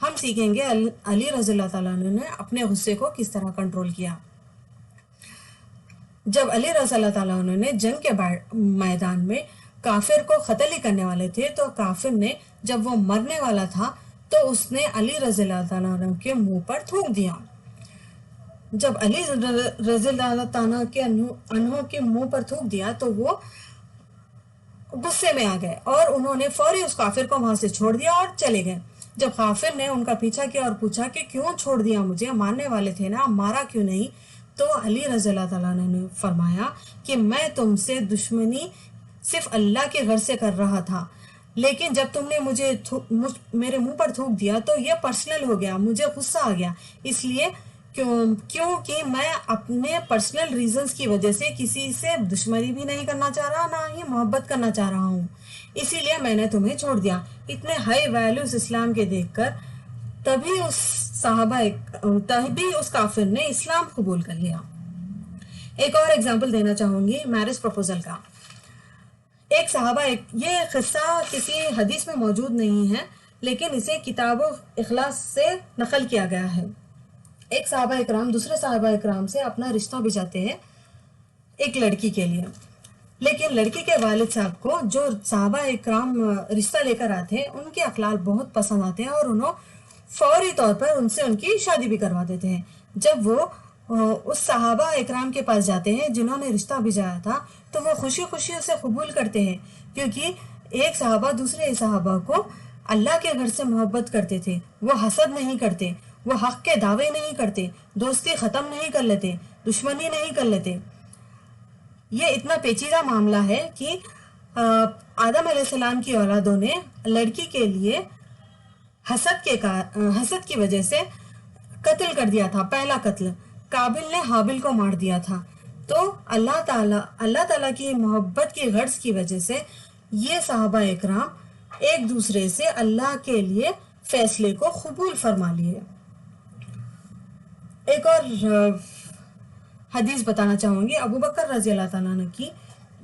ہم سیکھیں گے علی رضی اللہ تعالیٰ عنہ نے اپنے غصے کو کس طرح کنٹرول کیا۔ جب علی رضی اللہ تعالیٰ عنہ نے جنگ کے میدان میں کافر کو قتل ہی کرنے والے تھے تو کافر نے جب وہ مرنے والا تھا تو اس نے علی رضی اللہ تعالیٰ عنہ کے منہ پر تھوک دیا۔ جب علی رضی اللہ تعالیٰ عنہ کے منہ پر تھوک دیا تو وہ غصے میں آ گئے اور انہوں نے فوری اس کافر کو وہاں سے چھوڑ دیا اور چلے گئے۔ جب کافر نے ان کا پیچھا کیا اور پوچھا کہ کیوں چھوڑ دیا مجھے، مارنے والے تھے نا، مارا کیوں نہیں؟ تو علی رضی اللہ تعالیٰ عنہ نے فرمایا کہ میں تم سے دشمنی صرف اللہ کے غرض سے کر رہا تھا، لیکن جب تم نے میرے منہ پر تھوک دیا تو یہ پرسنل ہو گیا، مجھے غصہ آ گیا، اس لیے کیونکہ میں اپنے پرسنل ریزنز کی وجہ سے کسی سے دشمنی بھی نہیں کرنا چاہ رہا، نہ ہی محبت کرنا چاہ رہا ہوں، اسی لیے میں نے تمہیں چھوڑ دیا۔ اتنے ہائی ویلیوز اسلام کے دیکھ کر تبھی اس کافر نے اسلام قبول کر لیا۔ ایک اور ایگزامپل دینا چاہوں گی میرج پروپوزل کا۔ ایک صحابہ یہ قصہ کسی حدیث میں موجود نہیں ہے لیکن اسے کتاب و اخلاص سے نقل کیا گیا ہے۔ ایک صحابہ اکرام دوسرے صحابہ اکرام سے اپنا رشتہ بھجاتے ہیں ایک لڑکی کے لیے، لیکن لڑکی کے والد صاحب کو جو صحابہ اکرام رشتہ لے کر آتے ہیں ان کے اخلاق بہت پسند آتے ہیں اور انہوں فوری طور پر ان سے ان کی شادی بھی کروا دیتے ہیں۔ جب وہ اس صحابہ اکرام کے پاس جاتے ہیں جنہوں نے رشتہ بھجایا تھا تو وہ خوشی خوشی اسے قبول کرتے ہیں، کیونکہ ایک صحابہ دوسرے صحابہ کو اللہ کے گھر سے محبت کرتے تھے، وہ حسد نہیں کرتے، وہ حق کے دعوے نہیں کرتے، دوستی ختم نہیں کر لیتے، دشمنی نہیں کر لیتے۔ یہ اتنا پیچیدہ معاملہ ہے کہ آدم علیہ السلام کی اولادوں نے لڑکی کے لیے حسد کی وجہ سے قتل کر دیا تھا، پہلا قتل قابل نے حابل کو مار دیا تھا۔ تو اللہ تعالیٰ کی محبت کی غرض کی وجہ سے یہ صحابہ اکرام ایک دوسرے سے اللہ کے لیے فیصلے کو قبول فرما لیے۔ ایک اور حدیث بتانا چاہوں گی ابو بکر رضی اللہ تعالیٰ عنہ کی،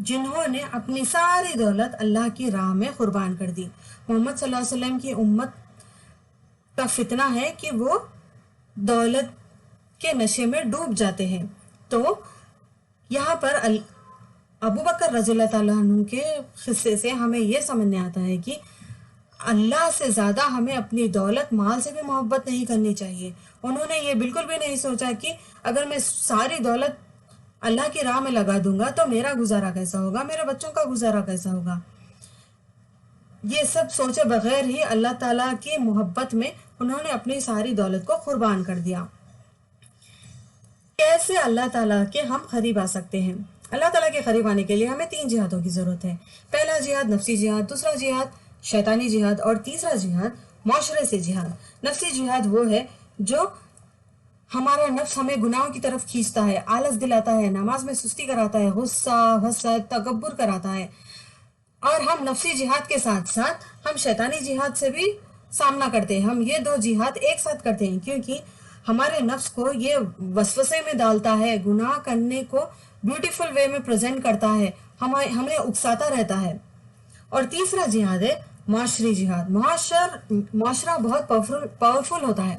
جنہوں نے اپنی ساری دولت اللہ کی راہ میں قربان کر دی۔ محمد صلی اللہ علیہ وسلم کی امت کا فتنہ ہے کہ وہ دولت کے نشے میں ڈوب جاتے ہیں، تو یہاں پر ابو بکر رضی اللہ تعالیٰ عنہ کے قصے سے ہمیں یہ سمجھنے آتا ہے کہ اللہ سے زیادہ ہمیں اپنی دولت مال سے بھی محبت نہیں کرنی چاہیے۔ انہوں نے یہ بالکل بھی نہیں سوچا کہ اگر میں ساری دولت اللہ کی راہ میں لگا دوں گا تو میرا گزارا کیسا ہوگا، میرے بچوں کا گزارا کیسا ہوگا۔ یہ سب سوچے بغیر ہی اللہ تعالیٰ کی محبت میں انہوں نے اپنی ساری دولت کو قربان کر دیا۔ کیسے اللہ تعالیٰ کے ہم قریب آ سکتے ہیں؟ اللہ تعالیٰ کے قریب آنے کے لیے ہمیں 3 جہادوں کی ضرورت ہے۔ پہلا جہاد نفسی جہاد، دوسرا جہاد شیطانی جہاد اور تیسرا جہاد معاشرے سے جہاد۔ نفسی جہاد وہ ہے جو ہمارا نفس ہمیں گناہوں کی طرف کھینچتا ہے، آلس دلاتا ہے، نماز میں سستی کراتا ہے، غصہ، حسد، تکبر کراتا ہے، اور ہم نفسی جہاد کے ساتھ ساتھ ہم شیطانی جہاد سے بھی سامنا کرتے ہیں۔ ہم یہ 2 جہاد ایک ساتھ کرتے ہیں کیونکہ ہمارے نفس کو یہ وسوسے میں ڈالتا ہے، گناہ کرنے کو بیوٹیفل وے میں پریزنٹ کرتا ہے، ہمیں اکساتا رہتا ہے۔ اور تیسرا جہاد ہے معاشری جہاد۔ معاشرہ بہت پاورفل ہوتا ہے۔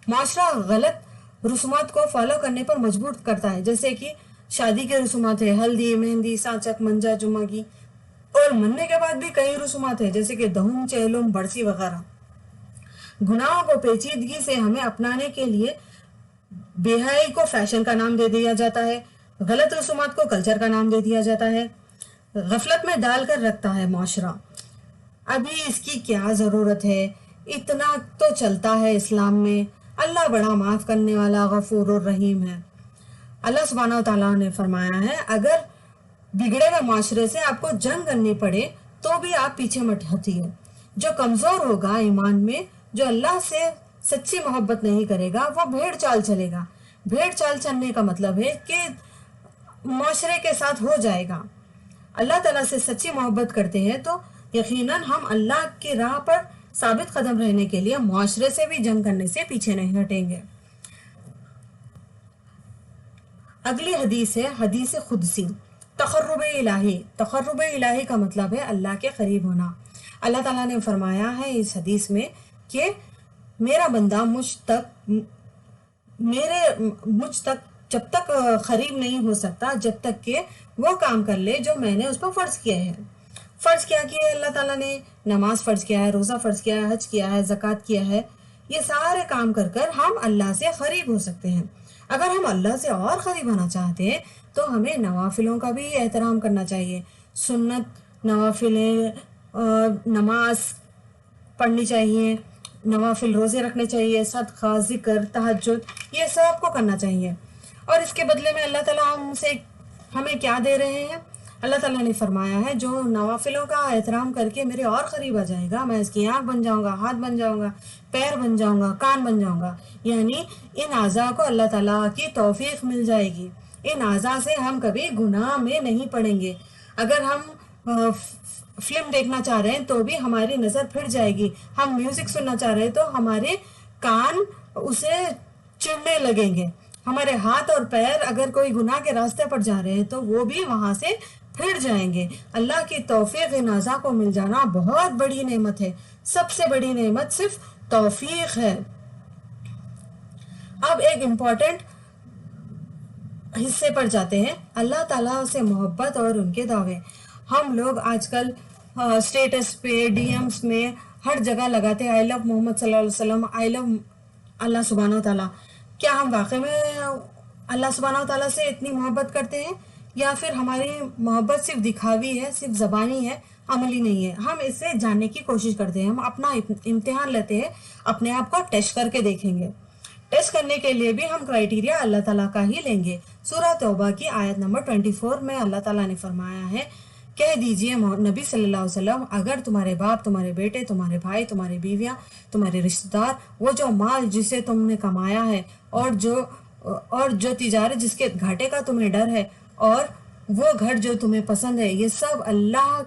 معاشرہ غلط رسومات کو فالو کرنے پر مجبور کرتا ہے، جیسے کہ شادی کے رسومات ہے، ہلدی، مہندی، سانچک، منجا، جمعہ کی، اور مرنے کے بعد بھی کئی رسومات ہیں جیسے کہ دہم، چہلم، برسی وغیرہ۔ گناہوں کو پیچیدگی سے ہمیں اپنانے کے لیے بے حیائی کو فیشن کا نام دے دیا جاتا ہے، غلط رسومات کو کلچر کا نام دے دیا جاتا ہے، غفلت میں ڈال کر رکھتا ہے معاشرہ۔ ابھی اس کی کیا ضرورت ہے، اتنا تو چلتا ہے اسلام میں۔ اللہ بڑا معاف کرنے والا غفور الرحیم ہے۔ اللہ سبحانہ و تعالیٰ نے فرمایا ہے اگر بگڑے ہوئے معاشرے سے آپ کو جنگ کرنی پڑے تو بھی آپ پیچھے مت ہٹیے۔ جو کمزور ہوگا ایمان میں، جو اللہ سے سچی محبت نہیں کرے گا، وہ بھیڑ چال چلے گا۔ بھیڑ چال چلنے کا مطلب ہے کہ معاشرے کے ساتھ ہو جائے گا۔ اللہ تعالیٰ سے سچی محبت کرتے ہیں تو یقیناً ہم اللہ کی راہ پر ثابت قدم رہنے کے لیے معاشرے سے بھی جنگ کرنے سے پیچھے نہیں ہٹیں گے۔ اگلی حدیث ہے حدیث قدسی، تقرب الہی۔ تقرب الہی کا مطلب ہے اللہ کے قریب ہونا۔ اللہ تعالیٰ نے فرمایا ہے اس حدیث میں کہ میرا بندہ مجھ تک جب تک قریب نہیں ہو سکتا جب تک کہ وہ کام کر لے جو میں نے اس پر فرض کیا ہے۔ فرض کیا ہے اللہ تعالیٰ نے؟ نماز فرض کیا ہے، روزہ فرض کیا ہے، حج کیا ہے، زکوٰۃ کیا ہے۔ یہ سارے کام کر کر ہم اللہ سے قریب ہو سکتے ہیں۔ اگر ہم اللہ سے اور قریب ہونا چاہتے ہیں تو ہمیں نوافلوں کا بھی احترام کرنا چاہیے۔ سنت نوافلیں، نماز پڑھنی چاہیے، نوافل روزے رکھنے چاہیے، صدقہ، ذکر، تہجد، یہ سب کو کرنا چاہیے۔ اور اس کے بدلے میں اللہ تعالیٰ ہمیں کیا دے رہے ہیں؟ اللہ تعالیٰ نے فرمایا ہے جو نوافلوں کا احترام کر کے میرے اور قریب آ جائے گا، میں اس کی آنکھ بن جاؤں گا، ہاتھ بن جاؤں گا، پیر بن جاؤں گا، کان بن جاؤں گا۔ یعنی ان اعضاء کو اللہ تعالیٰ کی توفیق مل جائے گی۔ ان اعضاء سے ہم کبھی گناہ میں نہیں پڑیں گے۔ اگر ہم فلم دیکھنا چاہ رہے ہیں تو بھی ہماری نظر پھر جائے گی، ہم میوزک سننا چاہ رہے ہیں تو ہمارے کان اسے چڑھنے لگیں گے، ہمارے ہاتھ اور پیر اگر کوئی گناہ کے راستے پر جا رہے ہیں تو وہ بھی وہاں سے پھر جائیں گے۔ اللہ کی توفیق ان اعضاء کو مل جانا بہت بڑی نعمت ہے۔ سب سے بڑی نعمت صرف توفیق ہے۔ اب ایک امپورٹنٹ حصے پر جاتے ہیں، اللہ تعالیٰ سے محبت اور ان کے دعوے۔ ہم لوگ آج کل اسٹیٹس پہ، ڈی ایمز میں ہر جگہ لگاتے ہیں آئی لو محمد صلی اللہ علیہ وسلم، آئی لو اللہ سبحانہ و تعالیٰ۔ کیا ہم واقعی میں اللہ سبحانہ و تعالیٰ سے اتنی محبت کرتے ہیں، یا پھر ہماری محبت صرف دکھاوی ہے، صرف زبانی ہے، عملی نہیں ہے؟ ہم اس سے جاننے کی کوشش کرتے ہیں، ہم اپنا امتحان لیتے ہیں، اپنے آپ کو ٹیسٹ کر کے دیکھیں گے۔ ٹیسٹ کرنے کے لیے بھی ہم کرائیٹیریا اللہ تعالیٰ کا ہی لیں گے۔ سورہ توبہ کی آیت نمبر 24 میں اللہ تعالیٰ نے فرمایا ہے، کہہ دیجئے نبی صلی اللہ علیہ وسلم، اگر تمہارے باپ، تمہارے بیٹے، تمہارے بھائی، تمہاری بیویاں، تمہارے رشتہ دار، وہ جو مال جسے تم نے کمایا ہے، اور جو تجارت جس کے گھاٹے کا تمہیں ڈر ہے، اور وہ گھر جو تمہیں پسند ہے، یہ سب اللہ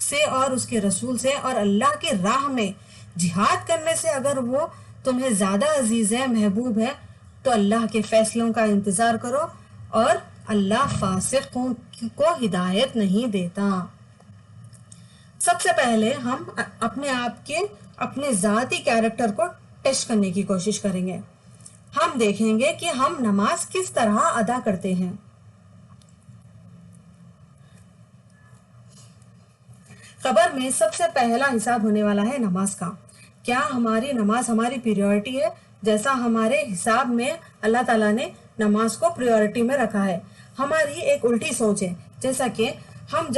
سے اور اس کے رسول سے اور اللہ کی راہ میں جہاد کرنے سے اگر وہ تمہیں زیادہ عزیز ہے، محبوب ہے، تو اللہ کے فیصلوں کا انتظار کرو، اور اللہ فاسقوں کو ہدایت نہیں دیتا۔ سب سے پہلے ہم اپنے آپ کے اپنے ذاتی کیریکٹر کو ٹیسٹ کرنے کی کوشش کریں گے۔ ہم دیکھیں گے کہ ہم نماز کس طرح ادا کرتے ہیں۔ قبر میں سب سے پہلا حساب ہونے والا ہے نماز کا۔ کیا ہماری نماز ہماری پریورٹی ہے؟ جیسا ہمارے حساب میں اللہ تعالیٰ نے نماز کو پریورٹی میں رکھا ہے۔ ہماری ایک الٹی سوچ ہے، جیسا کہ ہم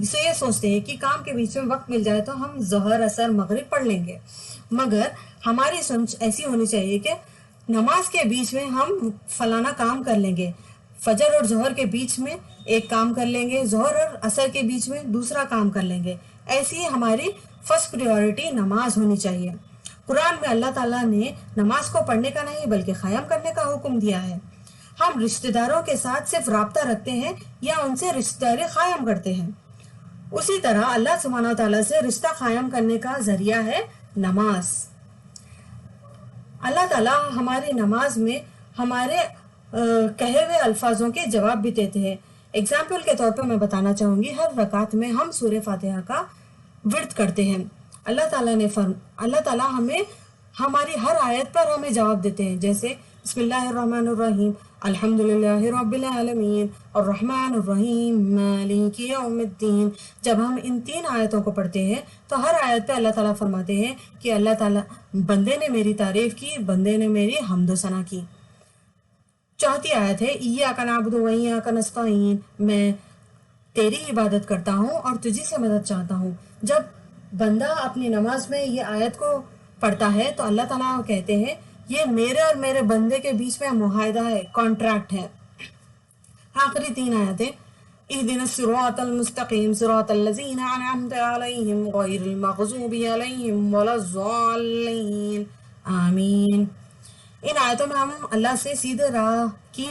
سے یہ سوچتے ہیں کہ کام کے بیچ میں وقت مل جائے تو ہم ظہر، عصر، مغرب پڑھ لیں گے، مگر ہماری سوچ ایسی ہونی چاہیے کہ نماز کے بیچ میں ہم فلانا کام کر لیں گے، فجر اور ظہر کے بیچ میں ایک کام کر لیں گے، ظہر اور عصر کے بیچ میں دوسرا کام کر لیں گے۔ ایسی ہماری فرسٹ پریورٹی نماز ہونی چاہیے۔ قرآن میں اللہ تعالیٰ نے نماز کو پڑھنے کا نہیں بلکہ قیام کرنے کا حکم دیا ہے۔ ہم رشتہ داروں کے ساتھ صرف رابطہ رکھتے ہیں یا ان سے رشتہ داری قائم کرتے ہیں؟ اسی طرح اللہ سبحانہ و تعالیٰ سے رشتہ قائم کرنے کا ذریعہ ہے نماز۔ اللہ تعالیٰ ہماری نماز میں ہمارے کہے ہوئے الفاظوں کے جواب بھی دیتے ہیں۔ اگزامپل کے طور پر میں بتانا چاہوں گی، ہر رکعت میں ہم سورہ فاتحہ کا ورد کرتے ہیں۔ اللہ تعالیٰ ہمیں ہماری ہر آیت پر ہمیں جواب دیتے ہیں، جیسے بسم اللہ الرحمن الرحیم، الحمدللہ رب العالمین، الرحمن الرحیم، مالک یوم الدین۔ جب ہم ان 3 آیتوں کو پڑھتے ہیں تو ہر آیت پہ اللہ تعالیٰ فرماتے ہیں کہ اللہ تعالیٰ بندے نے میری تعریف کی، بندے نے میری حمد و ثنا کی۔ چوتھی آیت ہے ایاک نعبد و ایاک نستعین، میں تیری عبادت کرتا ہوں اور تجھی سے مدد چاہتا ہوں۔ جب بندہ اپنی نماز میں یہ آیت کو پڑھتا ہے تو اللہ تعالیٰ کہتے ہیں یہ میرے اور میرے بندے کے بیچ میں معاہدہ ہے، کانٹریکٹ ہے۔ آخری 3 آیتیں اہدنا الصراط المستقیم صراط الذین انعمت علیہم غیر المغضوب علیہم ولا الضالین آمین۔ ان آیتوں میں ہم اللہ سے سیدھے راہ کی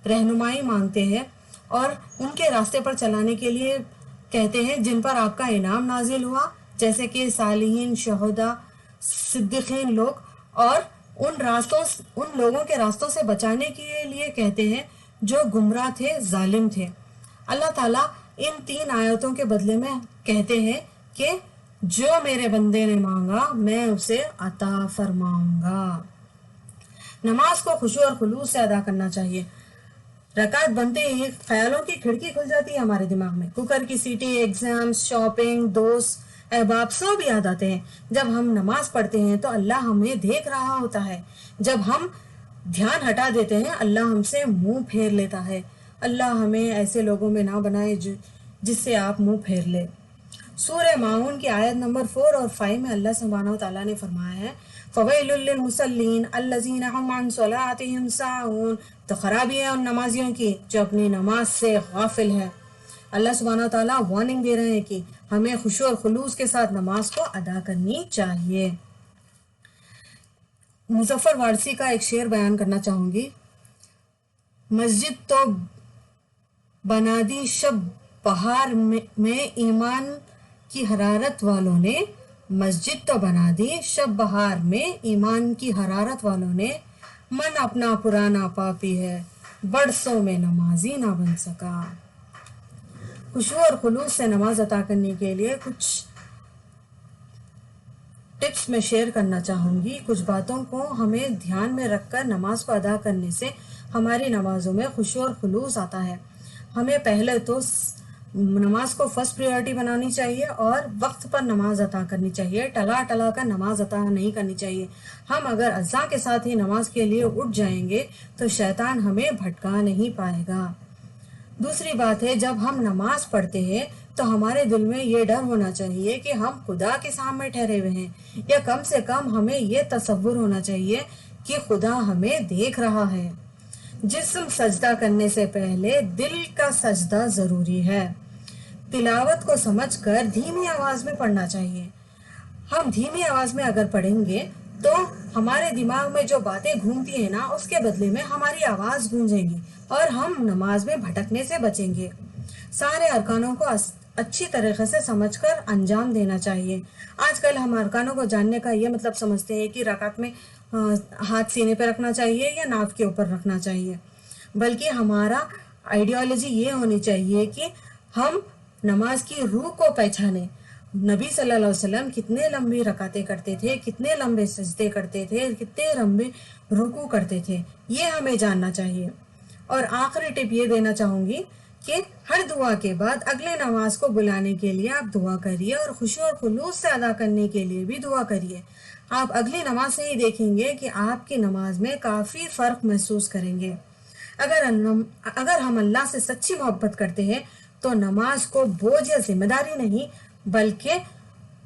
رہنمائی مانگتے ہیں اور ان کے راستے پر چلانے کے لیے کہتے ہیں جن پر آپ کا انعام نازل ہوا، جیسے کہ صالحین، شہداء، صدیقین لوگ، اور ان لوگوں کے راستوں سے بچانے کے لیے کہتے ہیں جو گمراہ تھے، ظالم تھے۔ اللہ تعالیٰ ان 3 آیتوں کے بدلے میں کہتے ہیں کہ جو میرے بندے نے مانگا میں اسے عطا فرماؤں گا۔ نماز کو خشوع اور خلوص سے ادا کرنا چاہیے۔ رکعت بنتے ہی خیالوں کی کھڑکی کھل جاتی ہے ہمارے دماغ میں، کوکر کی سیٹی، ایگزامز، شاپنگ، دوست، احباب سب یاد آتے ہیں۔ جب ہم نماز پڑھتے ہیں تو اللہ ہمیں دیکھ رہا ہوتا ہے، جب ہم دھیان ہٹا دیتے ہیں اللہ ہم سے منہ پھیر لیتا ہے۔ اللہ ہمیں ایسے لوگوں میں نہ بنائے جس سے آپ منہ پھیر لے۔ سورہ ماؤن کی آیت نمبر 4 اور 5 میں اللہ سبحانہ و تعالیٰ نے فرمایا ہے فَوَيْلٌ لِّلْمُصَلِّينَ الَّذِينَ هُمْ عَنْ صَلَاتِهِمْ سَاهُونَ، تو خرابی ہے ان نمازیوں کی جو اپنی نماز سے غافل ہے۔ اللہ سبحانہ و تعالیٰ وارننگ دے رہے ہیں کہ ہمیں خشوع اور خلوص کے ساتھ نماز کو ادا کرنی چاہیے۔ مظفر وارثی کا ایک شعر بیان کرنا چاہوں گی۔ مسجد تو بنا دی شب بہار میں ایمان کی حرارت والوں نے، مسجد تو بنا دی شب بہار میں ایمان کی حرارت والوں نے، من اپنا پرانا پاپی ہے برسوں میں نمازی نہ بن سکا۔ خشوع اور خلوص سے نماز ادا کرنے کے لیے کچھ ٹپس میں شیئر کرنا چاہوں گی۔ کچھ باتوں کو ہمیں دھیان میں رکھ کر نماز کو ادا کرنے سے ہماری نمازوں میں خشوع اور خلوص آتا ہے۔ ہمیں پہلے تو نماز کو فرسٹ پریورٹی بنانی چاہیے اور وقت پر نماز ادا کرنی چاہیے، ٹلا کر نماز ادا نہیں کرنی چاہیے۔ ہم اگر اذان کے ساتھ ہی نماز کے لیے اٹھ جائیں گے تو شیطان ہمیں بھٹکا نہیں پائے گا۔ دوسری بات ہے، جب ہم نماز پڑھتے ہیں تو ہمارے دل میں یہ ڈر ہونا چاہیے کہ ہم خدا کے سامنے ٹھہرے ہوئے ہیں، یا کم سے کم ہمیں یہ تصور ہونا چاہیے کہ خدا ہمیں دیکھ رہا ہے۔ جسم سجدہ کرنے سے پہلے دل کا سجدہ ضروری ہے۔ تلاوت کو سمجھ کر دھیمی آواز میں پڑھنا چاہیے۔ ہم دھیمی آواز میں اگر پڑھیں گے تو ہمارے دماغ میں جو باتیں گھومتی ہیں نا، اس کے بدلے میں ہماری آواز گونجے گی اور ہم نماز میں بھٹکنے سے بچیں گے۔ سارے ارکانوں کو اچھی طریقے سے سمجھ کر انجام دینا چاہیے۔ آج کل ہم ارکانوں کو جاننے کا یہ مطلب سمجھتے ہیں کہ رکعت میں ہاتھ سینے پہ رکھنا چاہیے یا ناف کے اوپر رکھنا چاہیے، بلکہ ہمارا آئیڈیالوجی یہ ہونی چاہیے کہ ہم نماز کی روح کو پہچانے۔ نبی صلی اللہ علیہ وسلم کتنے لمبی رکعتیں کرتے تھے، کتنے لمبے سجدے کرتے تھے، کتنے لمبے رکوع کرتے تھے، یہ ہمیں جاننا چاہیے۔ اور آخری ٹپ یہ دینا چاہوں گی کہ ہر دعا کے بعد اگلے نماز کو بلانے کے لیے آپ دعا کریے اور خشوع اور خلوص سے ادا کرنے کے لیے بھی دعا کریے۔ آپ اگلی نماز سے ہی دیکھیں گے کہ آپ کی نماز میں کافی فرق محسوس کریں گے۔ اگر ہم اللہ سے سچی محبت کرتے ہیں تو نماز کو بوجھ یا ذمہ داری نہیں بلکہ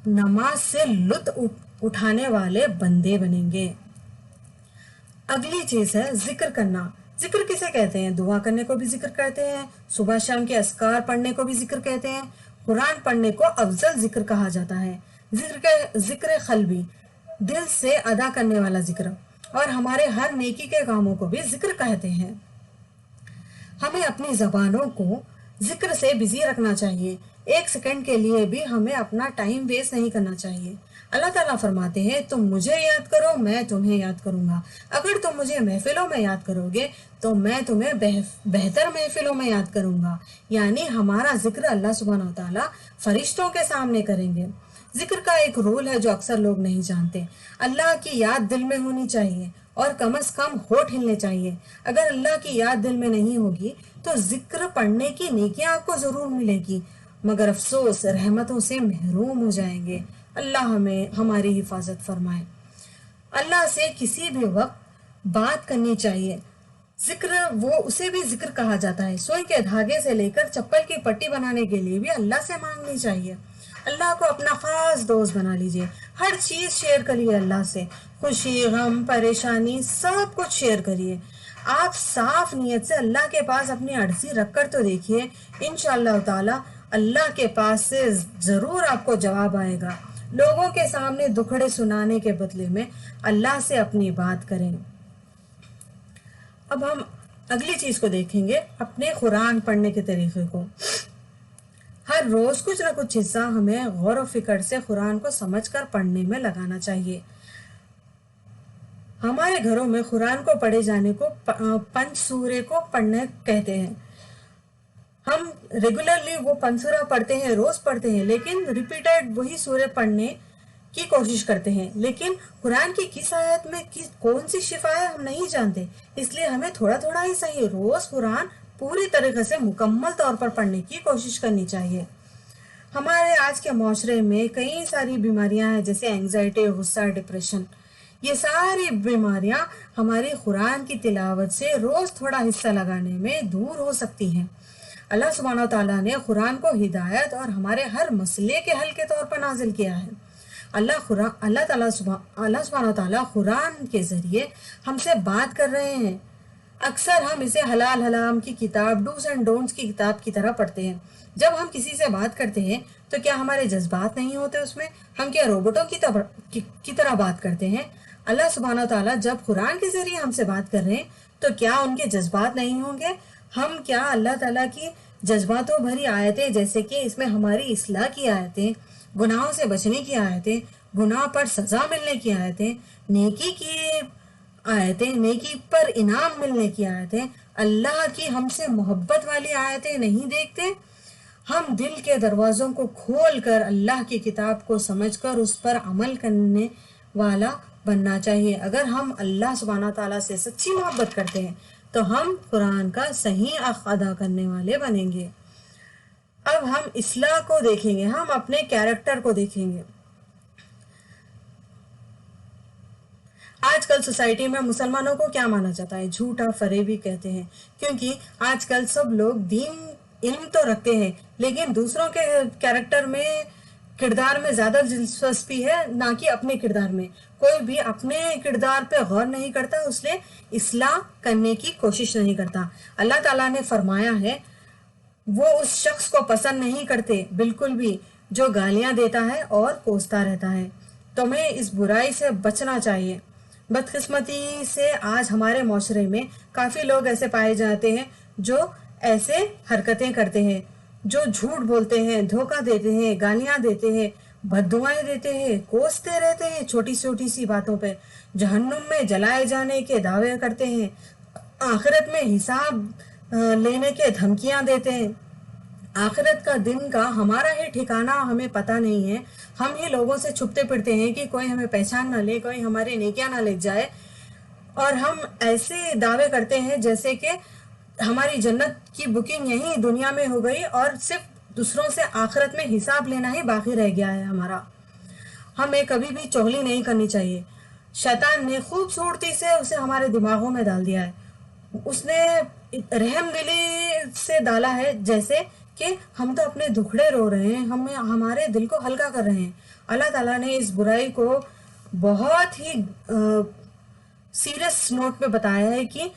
نماز سے لطف اٹھانے والے بندے بنیں گے۔ اگلی چیز ہے ذکر کرنا۔ ذکر کسے کہتے ہیں؟ دعا کرنے کو بھی ذکر کہتے ہیں، صبح شام کے اذکار پڑھنے کو بھی ذکر کہتے ہیں، قرآن پڑھنے کو افضل ذکر کہا جاتا ہے۔ ذکر قلبی، دل سے ادا کرنے والا ذکر، اور ہمارے ہر نیکی کے کاموں کو بھی ذکر کہتے ہیں۔ ہمیں اپنی زبانوں کو ذکر سے بزی رکھنا چاہیے۔ ایک سیکنڈ کے لیے بھی ہمیں اپنا ٹائم ویسٹ نہیں کرنا چاہیے۔ اللہ تعالیٰ فرماتے ہیں تم مجھے یاد کرو میں تمہیں یاد کروں گا۔ اگر تم مجھے محفلوں میں یاد کرو گے تو میں تمہیں بہتر محفلوں میں یاد کروں گا۔ یعنی ہمارا ذکر اللہ سبحانہ و تعالیٰ فرشتوں کے سامنے کریں گے۔ ذکر کا ایک رول ہے جو اکثر لوگ نہیں جانتے۔ اللہ کی یاد دل میں ہونی چاہیے اور کم از کم ہونٹ ہلنے چاہیے۔ اگر اللہ کی یاد دل میں نہیں ہوگی تو ذکر پڑھنے کی نیکیاں آپ کو ضرور ملے گی، مگر افسوس رحمتوں سے محروم ہو جائیں گے۔ اللہ ہماری حفاظت فرمائے۔ اللہ سے کسی بھی وقت بات کرنی چاہیے۔ ذکر اسے بھی ذکر کہا جاتا ہے۔ سوئی کے دھاگے سے لے کر چپل کی پٹی بنانے کے لیے بھی اللہ سے مانگنی چاہیے۔ اللہ کو اپنا خاص دوست بنا لیجئے۔ ہر چیز شیئر کریے اللہ سے، خوشی، غم، پریشانی سب کچھ شیئر کریے۔ آپ صاف نیت سے اللہ کے پاس اپنی عرضی رکھ کر تو دیکھیے، انشاءاللہ تعالی اللہ کے پاس سے ضرور آپ کو جواب آئے گا۔ لوگوں کے سامنے دکھڑے سنانے کے بدلے میں اللہ سے اپنی بات کریں۔ اب ہم اگلی چیز کو دیکھیں گے، اپنے قرآن پڑھنے کے طریقے کو۔ ہر روز کچھ نہ کچھ حصہ ہمیں غور و فکر سے قرآن کو سمجھ کر پڑھنے میں لگانا چاہیے۔ ہمارے گھروں میں قرآن کو پڑھے جانے کو پنج سورے کو پڑھنے کہتے ہیں۔ ہم ریگولرلی وہ پنسورہ پڑھتے ہیں، روز پڑھتے ہیں، لیکن ریپیٹیڈ وہی سورہ پڑھنے کی کوشش کرتے ہیں، لیکن قرآن کی کس آیت میں کون سی شفا ہے ہم نہیں جانتے. اس لیے ہمیں تھوڑا تھوڑا ہی صحیح روز قرآن پوری طریقے سے مکمل طور پر پڑھنے کی کوشش کرنی چاہیے. ہمارے آج کے معاشرے میں کئی ساری بیماریاں ہیں، جیسے اینگزائٹی، غصہ، ڈپریشن. یہ ساری بیماریاں ہماری قرآن کی تلاوت سے روز تھوڑا حصہ لگانے میں دور ہو سکتی ہیں. اللہ سبحانہ وتعالیٰ نے قرآن کو ہدایت اور ہمارے ہر مسئلے کے حل کے طور پر نازل کیا ہے. اللہ سبحانہ وتعالیٰ قرآن کے ذریعے ہم سے بات کر رہے ہیں. اکثر ہم اسے حلال حرام کی کتاب، ڈوز اینڈ ڈونٹس کی کتاب کی طرح پڑھتے ہیں. جب ہم کسی سے بات کرتے ہیں تو کیا ہمارے جذبات نہیں ہوتے اس میں؟ ہم کیا روبوٹوں کی طرح بات کرتے ہیں؟ اللہ سبحانہ وتعالیٰ جب قرآن کے ذریعے ہم سے بات کر رہے ہیں تو کیا ان کے جذبات نہیں ہوں گے؟ ہم کیا اللہ تعالیٰ کی جذباتوں بھری آیتیں، جیسے کہ اس میں ہماری اصلاح کی آیتیں، گناہوں سے بچنے کی آیتیں، گناہ پر سزا ملنے کی آیتیں، نیکی کی آیتیں، نیکی پر انعام ملنے کی آیتیں، اللہ کی ہم سے محبت والی آیتیں نہیں دیکھتے؟ ہم دل کے دروازوں کو کھول کر اللہ کی کتاب کو سمجھ کر اس پر عمل کرنے والا بننا چاہیے. اگر ہم اللہ سبحانہ تعالیٰ سے سچی محبت کرتے ہیں تو ہم قرآن کا صحیح حق ادا کرنے والے بنیں گے. اب ہم اصلاح کو دیکھیں گے، ہم اپنے کیریکٹر کو دیکھیں گے. آج کل سوسائٹی میں مسلمانوں کو کیا مانا جاتا ہے؟ جھوٹا، فریبی کہتے ہیں، کیونکہ آج کل سب لوگ دین علم تو رکھتے ہیں لیکن دوسروں کے کیریکٹر میں، کردار میں زیادہ دلچسپی ہے، نہ کہ اپنے کردار میں. کوئی بھی اپنے کردار پہ غور نہیں کرتا، اس لیے اصلاح کرنے کی کوشش نہیں کرتا. اللہ تعالیٰ نے فرمایا ہے وہ اس شخص کو پسند نہیں کرتے بالکل بھی جو گالیاں دیتا ہے اور کوستا رہتا ہے. تمہیں اس برائی سے بچنا چاہیے. بدقسمتی سے آج ہمارے معاشرے میں کافی لوگ ایسے پائے جاتے ہیں جو ایسے حرکتیں کرتے ہیں، جو جھوٹ بولتے ہیں، دھوکہ دیتے ہیں، گالیاں دیتے ہیں، بددعائیں دیتے ہیں، کوستے رہتے ہیں چھوٹی چھوٹی سی باتوں پہ، جہنم میں جلائے جانے کے دعوے کرتے ہیں، آخرت میں حساب لینے کے دھمکیاں دیتے ہیں. آخرت کا دن کا ہمارا ہی ٹھکانہ ہمیں پتہ نہیں ہے. ہم ہی لوگوں سے چھپتے پھرتے ہیں کہ کوئی ہمیں پہچان نہ لے، کوئی ہمارے نیکیاں نہ لے جائے، اور ہم ایسے دعوے کرتے ہیں جیسے کہ ہماری جنت کی بکنگ یہیں دنیا میں ہو گئی اور صرف دوسروں سے آخرت میں حساب لینا ہی باقی رہ گیا ہے ہمارا. ہمیں کبھی بھی چغلی نہیں کرنی چاہیے. شیطان نے خوبصورتی سے اسے ہمارے دماغوں میں ڈال دیا ہے. اس نے رحم دلی سے ڈالا ہے، جیسے کہ ہم تو اپنے دکھڑے رو رہے ہیں، ہمارے دل کو ہلکا کر رہے ہیں. اللہ تعالیٰ نے اس برائی کو بہت ہی سیریس نوٹ پہ بتایا ہے کہ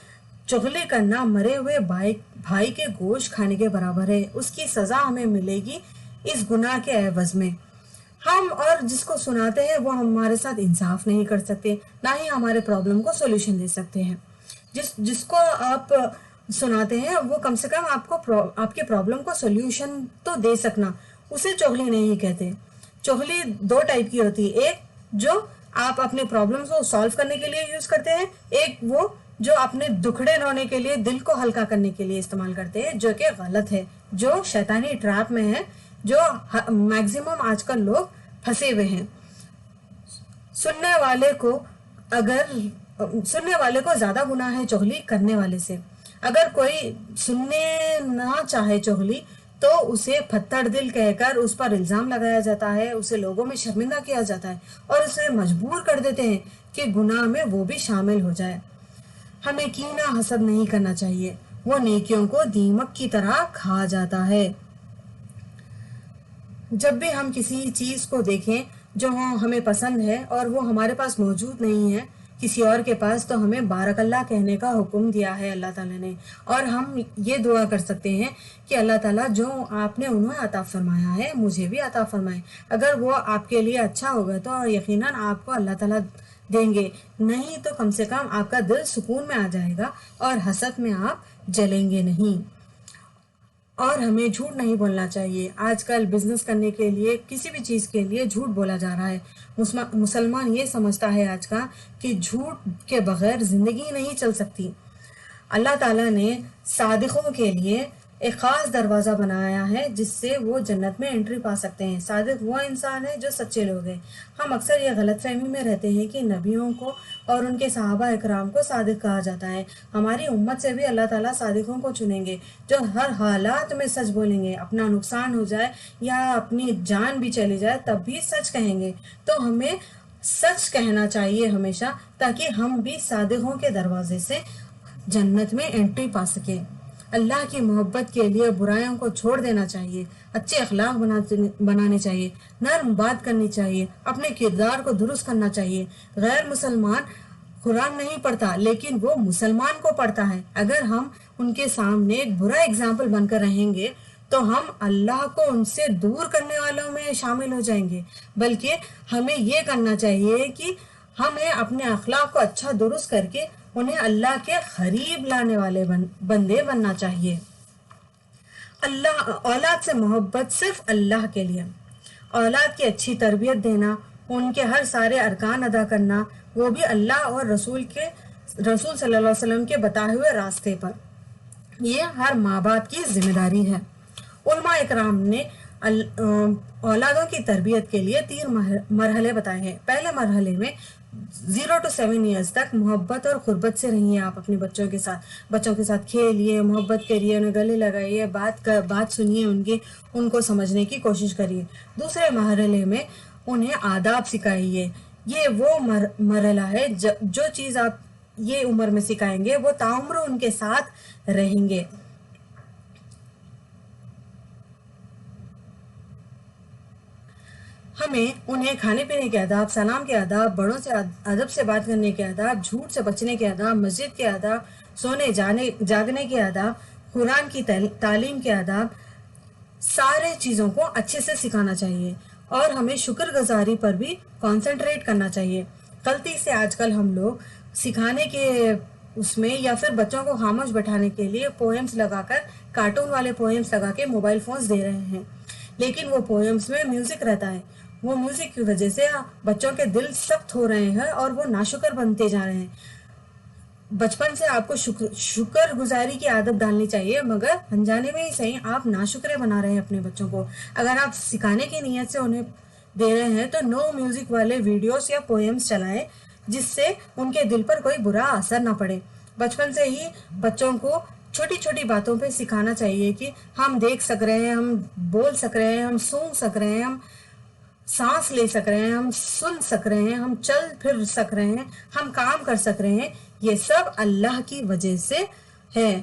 چغلی کرنا مرے ہوئے بھائی کے گوشت کھانے کے برابر ہے. اس کی سزا ہمیں ملے گی اس گناہ کے عوض میں. ہم اور جس کو سناتے ہیں وہ ہمارے ساتھ انصاف نہیں کر سکتے، نہ ہی ہمارے پرابلم کو سولوشن دے سکتے ہیں. جس کو آپ سناتے ہیں وہ کم سے کم آپ کے پرابلم کو سولوشن تو دے سکنا، اسے چغلی نہیں کہتے. چغلی دو ٹائپ کی ہوتی ہے، ایک جو آپ اپنے پرابلم کو سالو کرنے کے لیے یوز کرتے ہیں، ایک وہ جو اپنے دکھڑے رونے کے لیے، دل کو ہلکا کرنے کے لیے استعمال کرتے ہیں، جو کہ غلط ہے، جو شیطانی ٹریپ میں ہے، جو میکزیمم آج کل لوگ پھنسے ہوئے ہیں. سننے والے کو زیادہ گناہ ہے چغلی کرنے والے سے. اگر کوئی سننے نہ چاہے چغلی تو اسے پھتڑ دل کہہ کر اس پر الزام لگایا جاتا ہے، اسے لوگوں میں شرمندہ کیا جاتا ہے اور اسے مجبور کر دیتے ہیں کہ گناہ میں وہ بھی شامل ہو جائے. ہمیں کینہ حسد نہیں کرنا چاہیے، وہ نیکیوں کو دیمک کی طرح کھا جاتا ہے. جب بھی ہم کسی چیز کو دیکھیں جو ہمیں پسند ہے اور وہ ہمارے پاس موجود نہیں ہے کسی اور کے پاس، تو ہمیں بارک اللہ کہنے کا حکم دیا ہے اللہ تعالیٰ نے. اور ہم یہ دعا کر سکتے ہیں کہ اللہ تعالیٰ جو آپ نے انہیں عطا فرمایا ہے مجھے بھی عطا فرمائے. اگر وہ آپ کے لیے اچھا ہوگا تو یقیناً آپ کو اللہ تعالیٰ دیں گے، نہیں تو کم سے کم آپ کا دل سکون میں آ جائے گا اور حسد میں آپ جلیں گے نہیں. اور ہمیں جھوٹ نہیں بولنا چاہیے. آج کل بزنس کرنے کے لیے، کسی بھی چیز کے لیے جھوٹ بولا جا رہا ہے. مسلمان یہ سمجھتا ہے آج کا کہ جھوٹ کے بغیر زندگی نہیں چل سکتی. اللہ تعالیٰ نے صادقوں کے لیے ایک خاص دروازہ بنایا ہے جس سے وہ جنت میں انٹری پا سکتے ہیں۔ صادق وہ انسان ہے جو سچے لوگ ہیں۔ ہم اکثر یہ غلط فہمی میں رہتے ہیں کہ نبیوں کو اور ان کے صحابہ اکرام کو صادق کہا جاتا ہے۔ ہماری امت سے بھی اللہ تعالیٰ صادقوں کو چنیں گے جو ہر حالات میں سچ بولیں گے، اپنا نقصان ہو جائے یا اپنی جان بھی چلی جائے تب بھی سچ کہیں گے۔ تو ہمیں سچ کہنا چاہیے ہمیشہ، تاکہ ہم بھی صادقوں کے دروازے سے جنت میں انٹری پا سکیں۔ اللہ کی محبت کے لیے برائیوں کو چھوڑ دینا چاہیے، اچھے اخلاق بنانے چاہیے، نرم بات کرنی چاہیے، اپنے کردار کو درست کرنا چاہیے۔ غیر مسلمان قرآن نہیں پڑھتا لیکن وہ مسلمان کو پڑھتا ہے۔ اگر ہم ان کے سامنے ایک برا اگزامپل بن کر رہیں گے تو ہم اللہ کو ان سے دور کرنے والوں میں شامل ہو جائیں گے، بلکہ ہمیں یہ کرنا چاہیے کہ ہمیں اپنے اخلاق کو اچھا درست کر کے انہیں اللہ کے قریب لانے والے بندے بننا چاہیے۔ اللہ اولاد سے محبت صرف اللہ کے لیے، اولاد کی اچھی تربیت دینا، ان کے ہر سارے ارکان ادا کرنا، وہ بھی اللہ اور رسول صلی اللہ علیہ وسلم کے بتائے ہوئے راستے پر، یہ ہر ماں باپ کی ذمہ داری ہے۔ علماء اکرام نے اولادوں کی تربیت کے لیے 3 مرحلے بتائے ہیں۔ پہلے مرحلے میں 0 to 7 ایئرز تک محبت اور قربت سے رہیے آپ اپنے بچوں کے ساتھ کھیلیے، محبت کریے، انہیں گلے لگائیے، بات سنیے ان کو سمجھنے کی کوشش کریے۔ دوسرے مرحلے میں انہیں آداب سکھائیے۔ یہ وہ مرحلہ ہے جو چیز آپ یہ عمر میں سکھائیں گے وہ تاعمر ان کے ساتھ رہیں گے۔ ہمیں انہیں کھانے پینے کے آداب، سلام کے آداب، بڑوں سے ادب سے بات کرنے کے آداب، جھوٹ سے بچنے کے آداب، مسجد کے آداب، سونے جاگنے کے آداب، قرآن کی تعلیم کے آداب، سارے چیزوں کو اچھے سے سکھانا چاہیے، اور ہمیں شکر گزاری پر بھی کانسنٹریٹ کرنا چاہیے۔ غلطی سے آج کل ہم لوگ سکھانے کے اس میں یا پھر بچوں کو خاموش بٹھانے کے لیے پوئمز لگا کر، کارٹون والے پوئمز لگا کے موبائل فونز دے رہے ہیں، لیکن وہ پوئمز میں میوزک رہتا ہے۔ وہ میوزک کی وجہ سے بچوں کے دل سخت ہو رہے ہیں اور وہ ناشکر بنتے جا رہے ہیں۔ بچپن سے آپ کو شکر گزاری کی عادت ڈالنی چاہیے، مگر انجانے میں ہی صحیح آپ ناشکرے بنا رہے ہیں اپنے بچوں کو۔ اگر آپ سکھانے کی نیت سے انہیں دے رہے ہیں تو نو میوزک والے ویڈیوز یا پوئمز چلائیں جس سے ان کے دل پر کوئی برا اثر نہ پڑے۔ بچپن سے ہی بچوں کو چھوٹی چھوٹی باتوں پہ سکھانا چاہیے کہ ہم دیکھ سک رہے ہیں، ہم بول سک رہے ہیں، ہم سونگ سک رہے ہیں، ہم سانس لے سک رہے ہیں، ہم سن سک رہے ہیں، ہم چل پھر سک رہے ہیں، ہم کام کر سک رہے ہیں، یہ سب اللہ کی وجہ سے ہے۔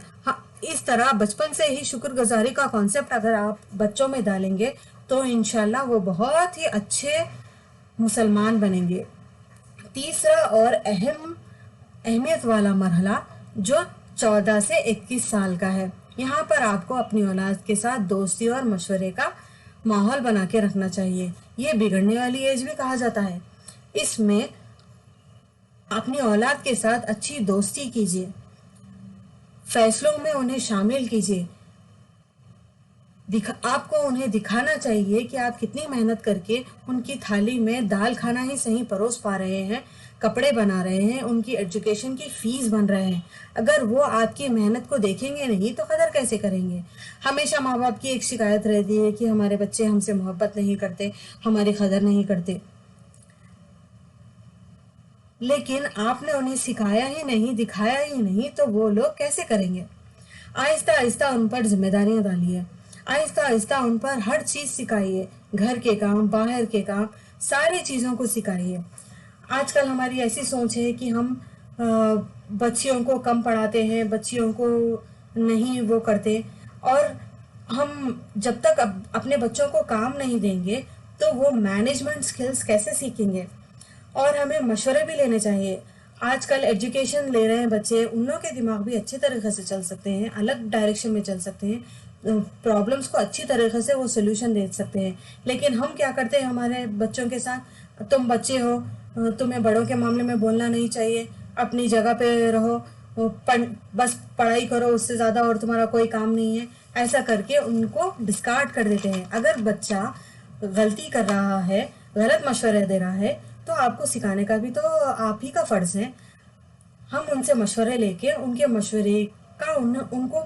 اس طرح بچپن سے ہی شکر گزاری کا کانسیپٹ اگر آپ بچوں میں ڈالیں گے تو انشاءاللہ وہ بہت ہی اچھے مسلمان بنیں گے۔ تیسرا اور اہمیت والا مرحلہ جو 14 سے 21 سال کا ہے، یہاں پر آپ کو اپنی اولاد کے ساتھ دوستی اور مشورے کا ماحول بنا کے رکھنا چاہیے۔ یہ بگڑنے والی ایج بھی کہا جاتا ہے۔ اس میں اپنی اولاد کے ساتھ اچھی دوستی کیجیے، فیصلوں میں انہیں شامل کیجیے۔ آپ کو انہیں دکھانا چاہیے کہ آپ کتنی محنت کر کے ان کی تھالی میں دال کھانا ہی صحیح پروس پا رہے ہیں، کپڑے بنا رہے ہیں، ان کی ایجوکیشن کی فیس بن رہے ہیں۔ اگر وہ آپ کی محنت کو دیکھیں گے نہیں تو قدر کیسے کریں گے؟ ہمیشہ ماں باپ کی ایک شکایت رہتی ہے کہ ہمارے بچے ہم سے محبت نہیں کرتے، ہماری قدر نہیں کرتے، لیکن آپ نے انہیں سکھایا ہی نہیں، دکھایا ہی نہیں، تو وہ لوگ کیسے کریں گے؟ آہستہ آہستہ ان پر ذمہ داریاں ڈالیے، آہستہ آہستہ ان پر ہر چیز سکھائیے، گھر کے کام، باہر کے کام، ساری چیزوں کو سکھائیے۔ آج کل ہماری ایسی سوچ ہے کہ ہم بچیوں کو کم پڑھاتے ہیں، بچیوں کو نہیں وہ کرتے، اور ہم جب تک اپنے بچوں کو کام نہیں دیں گے تو وہ مینجمنٹ سکلز کیسے سیکھیں گے؟ اور ہمیں مشورے بھی لینے چاہیے۔ آج کل ایجوکیشن لے رہے ہیں بچے، ان لوگوں کے دماغ بھی اچھے طریقے سے چل سکتے ہیں، الگ ڈائریکشن میں چل سکتے ہیں، پرابلمس کو اچھی طریقے سے وہ سولوشن دے سکتے ہیں۔ لیکن ہم کیا کرتے ہیں ہمارے بچوں کے ساتھ؟ تم بچے ہو، تمہیں بڑوں کے معاملے میں بولنا نہیں چاہیے، اپنی جگہ پہ رہو، بس پڑھائی کرو، اس سے زیادہ اور تمہارا کوئی کام نہیں ہے، ایسا کر کے ان کو ڈسکارڈ کر دیتے ہیں۔ اگر بچہ غلطی کر رہا ہے، غلط مشورے دے رہا ہے، تو آپ کو سکھانے کا بھی تو آپ ہی کا فرض ہے۔ ہم ان سے مشورے لے کے ان کے مشورے کا ان کو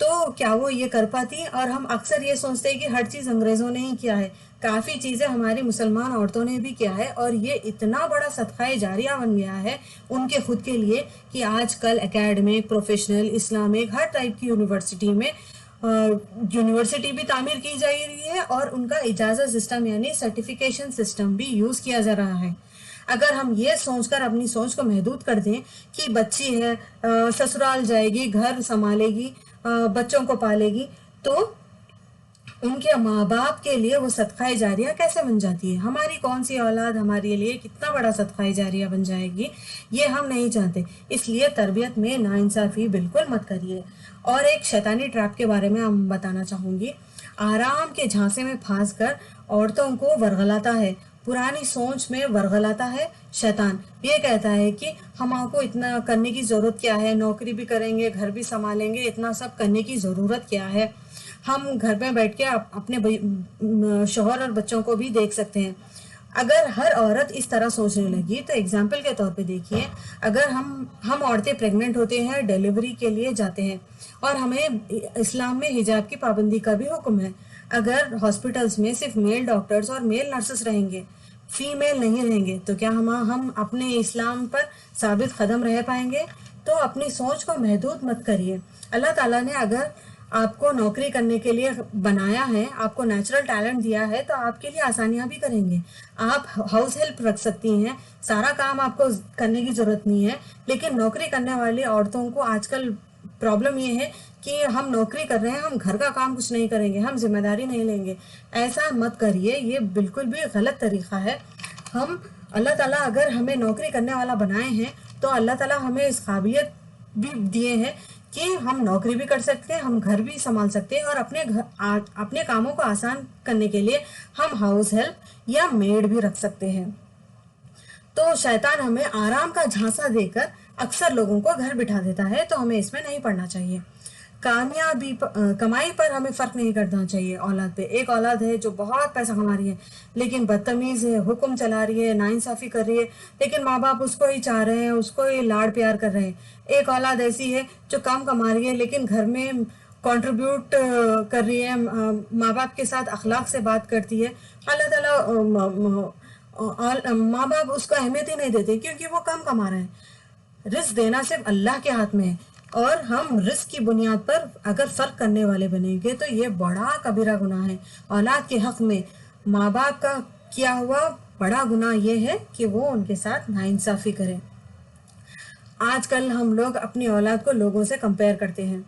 تو کیا وہ یہ کر پاتی ہیں؟ اور ہم اکثر یہ سوچتے ہیں کہ ہر چیز انگریزوں نے ہی کیا ہے، کافی چیزیں ہماری مسلمان عورتوں نے بھی کیا ہے، اور یہ اتنا بڑا صدقہ جاریہ بن گیا ہے ان کے خود کے لیے کہ آج کل اکیڈمک، پروفیشنل، اسلامک ہر ٹائپ کی یونیورسٹی میں یونیورسٹی بھی تعمیر کی جا رہی ہے، اور ان کا اجازت سسٹم یعنی سرٹیفیکیشن سسٹم بھی یوز کیا جا رہا ہے۔ اگر ہم یہ سوچ کر اپنی سوچ کو محدود کر دیں کہ بچی ہے، سسرال جائے گی، گھر سنبھالے گی، بچوں کو پالے گی، تو ان کے ماں باپ کے لیے وہ صدقہ جاریہ کیسے بن جاتی ہے؟ ہماری کون سی اولاد ہمارے لیے کتنا بڑا صدقہ جاریہ بن جائے گی، یہ ہم نہیں چاہتے۔ اس لیے تربیت میں ناانصافی بالکل مت کریے۔ اور ایک شیطانی ٹریپ کے بارے میں ہم بتانا چاہوں گی۔ آرام کے جھانسے میں پھانس کر عورتوں کو ورغلاتا ہے، پرانی سوچ میں ورغلاتا ہے شیطان۔ یہ کہتا ہے کہ ہم کو اتنا کرنے کی ضرورت کیا ہے، نوکری بھی کریں گے، گھر بھی سنبھالیں گے، اتنا سب کرنے کی ضرورت کیا ہے، ہم گھر میں بیٹھ کے اپنے شوہر اور بچوں کو بھی دیکھ سکتے ہیں۔ اگر ہر عورت اس طرح سوچنے لگی تو اگزامپل کے طور پہ دیکھیے، اگر ہم عورتیں پریگننٹ ہوتے ہیں، ڈیلیوری کے لیے جاتے ہیں، اور ہمیں اسلام میں حجاب کی پابندی کا بھی حکم ہے، اگر ہاسپٹلس میں صرف میل ڈاکٹرز اور میل نرسز رہیں گے، فیمیل نہیں رہیں گے، تو کیا ہم اپنے اسلام پر ثابت قدم رہ پائیں گے؟ تو اپنی سوچ کو محدود مت کریے۔ اللہ تعالیٰ نے اگر آپ کو نوکری کرنے کے لیے بنایا ہے، آپ کو نیچرل ٹیلنٹ دیا ہے، تو آپ کے لیے آسانیاں بھی کریں گے۔ آپ ہاؤس ہیلپ رکھ سکتی ہیں، سارا کام آپ کو کرنے کی ضرورت نہیں ہے۔ لیکن نوکری کرنے والی عورتوں کو آج کل پرابلم یہ ہے کہ ہم نوکری کر رہے ہیں، ہم گھر کا کام کچھ نہیں کریں گے، ہم ذمہ داری نہیں لیں گے۔ ایسا مت کریے، یہ بالکل بھی غلط طریقہ ہے۔ اللہ تعالیٰ اگر ہمیں نوکری کرنے والا بنائے ہیں تو اللہ تعالیٰ ہمیں اس قابلیت بھی دیے ہیں کہ ہم نوکری بھی کر سکتے ہیں، ہم گھر بھی سنبھال سکتے ہیں، اور اپنے کاموں کو آسان کرنے کے لیے ہم ہاؤس ہیلپ یا میڈ بھی رکھ سکتے ہیں۔ تو شیطان ہمیں آرام کا جھانسا دے کر اکثر لوگوں کو گھر بٹھا دیتا ہے، تو ہمیں اس میں نہیں پڑنا چاہیے۔ کمائی پر ہمیں فرق نہیں کرنا چاہیے اولاد پہ۔ ایک اولاد ہے جو بہت پیسہ کما رہی ہے لیکن بدتمیز ہے، حکم چلا رہی ہے، ناانصافی کر رہی ہے، لیکن ماں باپ اس کو ہی چاہ رہے ہیں، اس کو ہی لاڑ پیار کر رہے ہیں۔ ایک اولاد ایسی ہے جو کم کما رہی ہے لیکن گھر میں کنٹریبیوٹ کر رہی ہے، ماں باپ کے ساتھ اخلاق سے بات کرتی ہے۔ اللہ تعالیٰ ماں باپ اس کو اہمیت ہی نہیں دیتے کیونکہ وہ کم کما رہے ہیں۔ رزق دینا صرف اللہ کے ہاتھ میں ہے، اور ہم رزق کی بنیاد پر اگر فرق کرنے والے بنیں گے تو یہ بڑا کبیرہ گناہ ہے۔ اولاد کے حق میں ماں باپ کا کیا ہوا بڑا گناہ یہ ہے کہ وہ ان کے ساتھ ناانصافی کریں۔ آج کل ہم لوگ اپنی اولاد کو لوگوں سے کمپیئر کرتے ہیں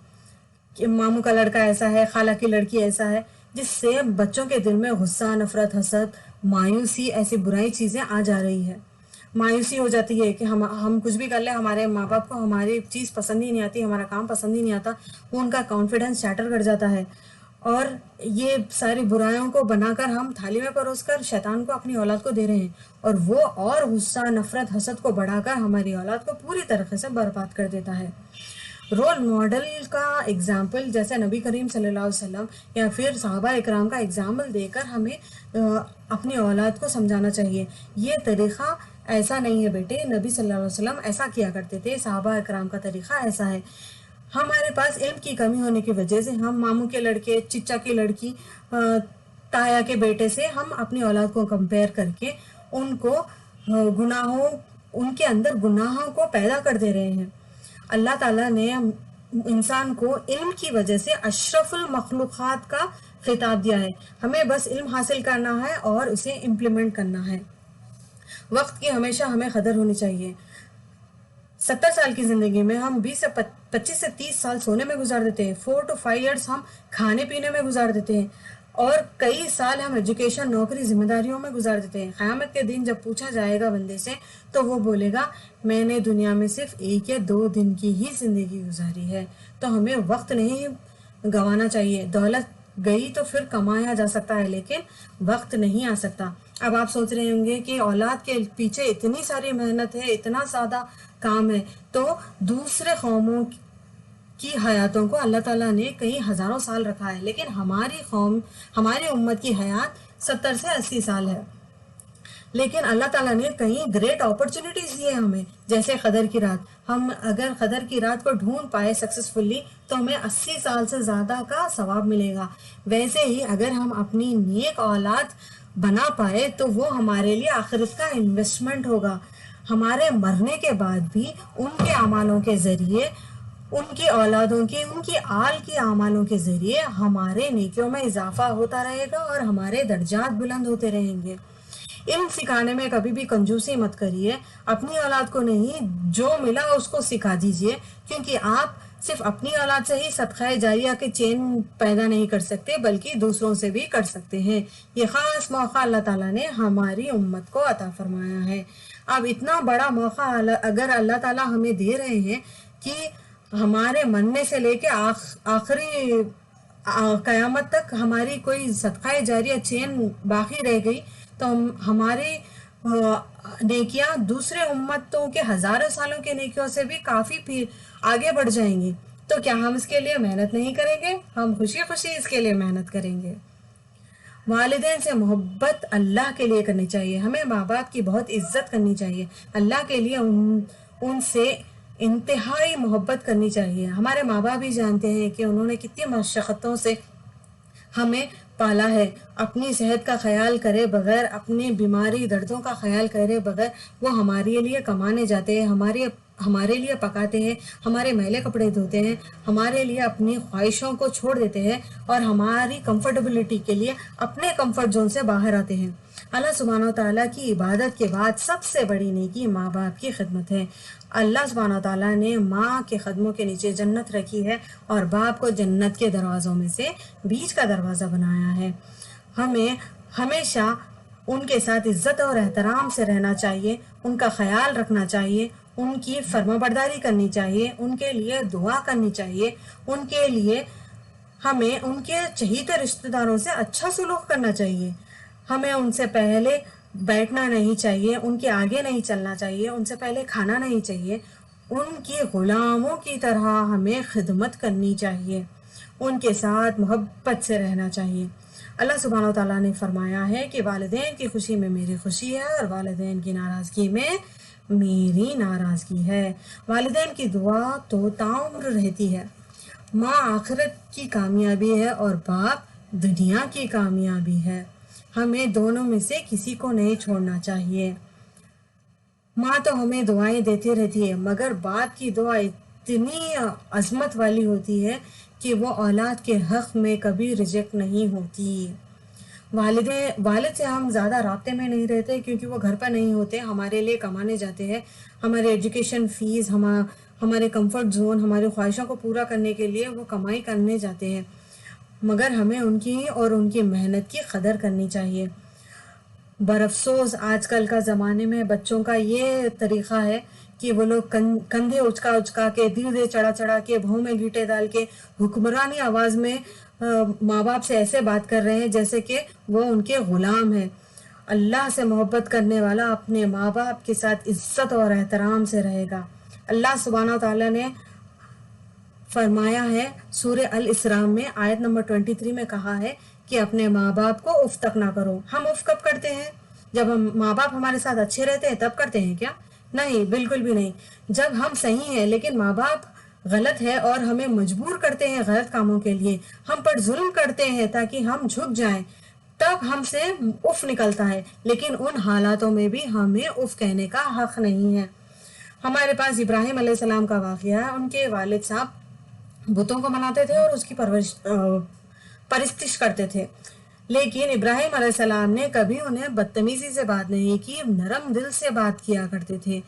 کہ ماموں کا لڑکا ایسا ہے، خالہ کی لڑکی ایسا ہے، جس سے بچوں کے دل میں غصہ، نفرت، حسد، مایوسی، ایسی برائی چیزیں آ جا رہی ہے۔ مایوسی ہو جاتی ہے کہ ہم کچھ بھی کر لیں، ہمارے ماں باپ کو ہماری چیز پسند ہی نہیں آتی، ہمارا کام پسند ہی نہیں آتا، وہ ان کا کانفیڈنس شیٹر کر جاتا ہے۔ اور یہ ساری برائیوں کو بنا کر ہم تھالی میں پروس کر شیطان کو اپنی اولاد کو دے رہے ہیں، اور وہ اور غصہ، نفرت، حسد کو بڑھا کر ہماری اولاد کو پوری طریقے سے برباد کر دیتا ہے۔ رول ماڈل کا اگزامپل جیسے نبی کریم صلی اللہ علیہ وسلم یا پھر صحابہ اکرام کا اگزامپل دے کر ہمیں اپنی اولاد کو سمجھانا چاہیے۔ یہ طریقہ ایسا نہیں ہے بیٹے، نبی صلی اللہ علیہ وسلم ایسا کیا کرتے تھے، صحابہ اکرام کا طریقہ ایسا ہے۔ ہمارے پاس علم کی کمی ہونے کی وجہ سے ہم ماموں کے لڑکے، چچا کی لڑکی، تایا کے بیٹے سے ہم اپنی اولاد کو کمپیئر کر کے ان کو ان کے اندر گناہوں کو پیدا کر دے رہے ہیں۔ اللہ تعالیٰ نے انسان کو علم کی وجہ سے اشرف المخلوقات کا خطاب دیا ہے، ہمیں بس علم حاصل کرنا ہے اور اسے امپلیمنٹ کرنا ہے۔ وقت کی ہمیشہ ہمیں قدر ہونی چاہیے۔ 70 سال کی زندگی میں ہم 25 سے 30 سال سونے میں گزار دیتے ہیں، 4 to 5 years ہم کھانے پینے میں گزار دیتے ہیں، اور کئی سال ہم ایجوکیشن، نوکری، ذمہ داریوں میں گزار دیتے ہیں۔ قیامت کے دن جب پوچھا جائے گا بندے سے تو وہ بولے گا میں نے دنیا میں صرف 1 یا 2 دن کی ہی زندگی گزاری ہے۔ تو ہمیں وقت نہیں گنوانا چاہیے۔ دولت گئی تو پھر کمایا جا سکتا ہے لیکن وقت نہیں آ سکتا۔ اب آپ سوچ رہے ہوں گے کہ اولاد کے پیچھے اتنی ساری محنت ہے، اتنا سادہ کام ہے، تو دوسرے قوموں کی حیاتوں کو اللہ تعالیٰ نے کئی ہزاروں سال رکھا ہے، لیکن ہماری امت کی حیات 70 سے 80 سال ہے۔ لیکن اللہ تعالیٰ نے کئی گریٹ اپرچونٹیز دیے ہمیں، جیسے قدر کی رات. ہم اگر قدر کی رات کو ڈھونڈ پائے سکسیسفلی تو ہمیں 80 سال سے زیادہ کا ثواب ملے گا. ویسے ہی اگر ہم اپنی نیک اولاد بنا پائے تو وہ ہمارے لیے آخرت کا انویسٹمنٹ ہوگا. ہمارے مرنے کے بعد بھی ان کے اعمالوں کے ذریعے، ان کی اولادوں کی، ان کی آل کی اعمالوں کے ذریعے ہمارے نیکیوں میں اضافہ ہوتا رہے گا اور ہمارے درجات بلند ہوتے رہیں گے. علم سکھانے میں کبھی بھی کنجوسی مت کریے. اپنی اولاد کو نہیں، جو ملا اس کو سکھا دیجئے، کیونکہ آپ صرف اپنی اولاد سے ہی صدقہ جاریہ کے چین پیدا نہیں کر سکتے بلکہ دوسروں سے بھی کر سکتے ہیں. یہ خاص موقع اللہ تعالیٰ نے ہماری امت کو عطا فرمایا ہے. اب اتنا بڑا موقع اگر اللہ تعالیٰ ہمیں دے رہے ہیں کہ ہمارے مرنے سے لے کے آخری قیامت تک ہماری کوئی صدقہ جاریہ چین باقی رہ گئی تو ہماری نیکیاں دوسرے امتوں کے ہزاروں سالوں کے نیکیوں سے بھی کافی پھر آگے بڑھ جائیں گی. تو کیا ہم اس کے لیے محنت نہیں کریں گے؟ ہم خوشی خوشی اس کے لیے محنت کریں گے. والدین سے محبت اللہ کے لیے کرنی چاہیے. ہمیں ماں باپ کی بہت عزت کرنی چاہیے. اللہ کے لیے ان سے انتہائی محبت کرنی چاہیے. ہمارے ماں باپ بھی جانتے ہیں کہ انہوں نے کتنی مشقتوں سے ہمیں پالا ہے. اپنی صحت کا خیال کرے بغیر، اپنی بیماری دردوں کا خیال کرے بغیر وہ ہمارے لیے کمانے جاتے ہیں، ہمارے لیے پکاتے ہیں، ہمارے میلے کپڑے دھوتے ہیں، ہمارے لیے اپنی خواہشوں کو چھوڑ دیتے ہیں اور ہماری کمفرٹیبلٹی کے لیے اپنے کمفرٹ زون سے باہر آتے ہیں. اللہ سبحانہ و تعالیٰ کی عبادت کے بعد سب سے بڑی نیکی ماں باپ کی خدمت ہے. اللہ سبحانہ و تعالیٰ نے ماں کے قدموں کے نیچے جنت رکھی ہے اور باپ کو جنت کے دروازوں میں سے بیچ کا دروازہ بنایا ہے. ہمیں ہمیشہ ان کے ساتھ عزت اور احترام سے رہنا چاہیے، ان کا خیال رکھنا چاہیے، ان کی فرما برداری کرنی چاہیے، ان کے لیے دعا کرنی چاہیے، ان کے لیے ہمیں ان کے چہیتے رشتہ داروں سے اچھا سلوک کرنا چاہیے. ہمیں ان سے پہلے بیٹھنا نہیں چاہیے، ان کے آگے نہیں چلنا چاہیے، ان سے پہلے کھانا نہیں چاہیے. ان کی غلاموں کی طرح ہمیں خدمت کرنی چاہیے، ان کے ساتھ محبت سے رہنا چاہیے. اللہ سبحانہ و تعالیٰ نے فرمایا ہے کہ والدین کی خوشی میں میری خوشی ہے اور والدین کی ناراضگی میں میری ناراضگی ہے. والدین کی دعا تو تاعمر رہتی ہے. ماں آخرت کی کامیابی ہے اور باپ دنیا کی کامیابی ہے. ہمیں دونوں میں سے کسی کو نہیں چھوڑنا چاہیے. ماں تو ہمیں دعائیں دیتی رہتی ہے مگر باپ کی دعا اتنی عظمت والی ہوتی ہے کہ وہ اولاد کے حق میں کبھی ریجیکٹ نہیں ہوتی. والد سے ہم زیادہ رابطے میں نہیں رہتے کیونکہ وہ گھر پر نہیں ہوتے، ہمارے لیے کمانے جاتے ہیں. ہمارے ایجوکیشن فیس، ہمارے کمفرٹ زون، ہماری خواہشوں کو پورا کرنے کے لیے وہ کمائی کرنے جاتے ہیں. مگر ہمیں ان کی اور ان کی محنت کی قدر کرنی چاہیے. برافسوس آج کل کا زمانے میں بچوں کا یہ طریقہ ہے کہ وہ لوگ کندھے اچکا کے، دل چڑھا چڑھا کے، بھوں میں گھیٹے ڈال کے حکمرانی آواز میں ماں باپ سے ایسے بات کر رہے ہیں جیسے کہ وہ ان کے غلام ہیں. اللہ سے محبت کرنے والا اپنے ماں باپ کے ساتھ عزت اور احترام سے رہے گا. اللہ سبحانہ و تعالیٰ نے فرمایا ہے سورہ الاسراء میں آیت نمبر 23 میں کہا ہے کہ اپنے ماں باپ کو اف تک نہ کرو. ہم اف کب کرتے ہیں؟ جب ہم ماں باپ ہمارے ساتھ اچھے رہتے ہیں تب کرتے ہیں کیا؟ نہیں، بالکل بھی نہیں. جب ہم صحیح ہیں لیکن ماں باپ غلط ہے اور ہمیں مجبور کرتے ہیں غلط کاموں کے لیے، ہم پر ظلم کرتے ہیں تاکہ ہم جھک جائیں، تب ہم سے اف نکلتا ہے. لیکن ان حالاتوں میں بھی ہمیں اف کہنے کا حق نہیں ہے. ہمارے پاس ابراہیم علیہ السلام کا واقعہ ہے. ان کے والد صاحب بتوں کو مناتے تھے اور اس کی پرستش کرتے تھے، لیکن ابراہیم علیہ السلام نے کبھی انہیں بدتمیزی سے بات نہیں کی، نرم دل سے بات کیا کرتے تھے،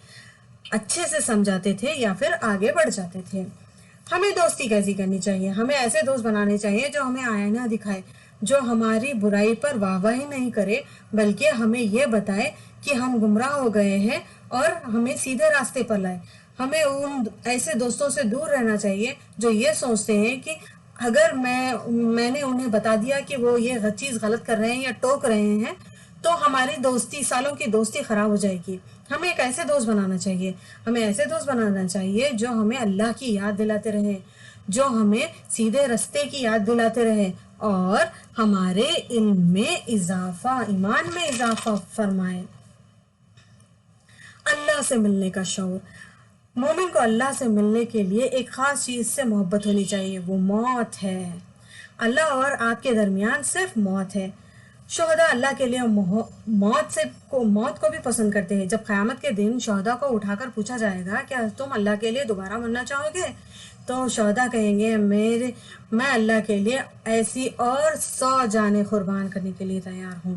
اچھے سے سمجھاتے تھے یا پھر آگے بڑھ جاتے تھے. ہمیں دوستی کیسی کرنی چاہیے؟ ہمیں ایسے دوست بنانے چاہیے جو ہمیں آئینہ دکھائے، جو ہماری برائی پر واہ واہی نہیں کرے بلکہ ہمیں یہ بتائے کہ ہم گمراہ ہو گئے ہیں اور ہمیں سیدھے راستے پر لائے. ہمیں ان ایسے دوستوں سے دور رہنا چاہیے جو یہ سوچتے ہیں کہ اگر میں نے انہیں بتا دیا کہ وہ یہ چیز غلط کر رہے ہیں یا ٹوک رہے ہیں تو ہماری دوستی، سالوں کی دوستی خراب ہو جائے گی. ہمیں ایک ایسے دوست بنانا چاہیے، ہمیں ایسے دوست بنانا چاہیے جو ہمیں اللہ کی یاد دلاتے رہے، جو ہمیں سیدھے رستے کی یاد دلاتے رہے اور ہمارے علم میں اضافہ، ایمان میں اضافہ فرمائے. اللہ سے ملنے کا شعور۔ مومن کو اللہ سے ملنے کے لیے ایک خاص چیز سے محبت ہونی چاہیے، وہ موت ہے۔ اللہ اور آپ کے درمیان صرف موت ہے۔ شہداء اللہ کے لیے موت کو بھی پسند کرتے ہیں۔ جب قیامت کے دن شہداء کو اٹھا کر پوچھا جائے گا کیا تم اللہ کے لیے دوبارہ مرنا چاہو گے، تو شہداء کہیں گے میں اللہ کے لیے ایسی اور 100 جانیں قربان کرنے کے لیے تیار ہوں۔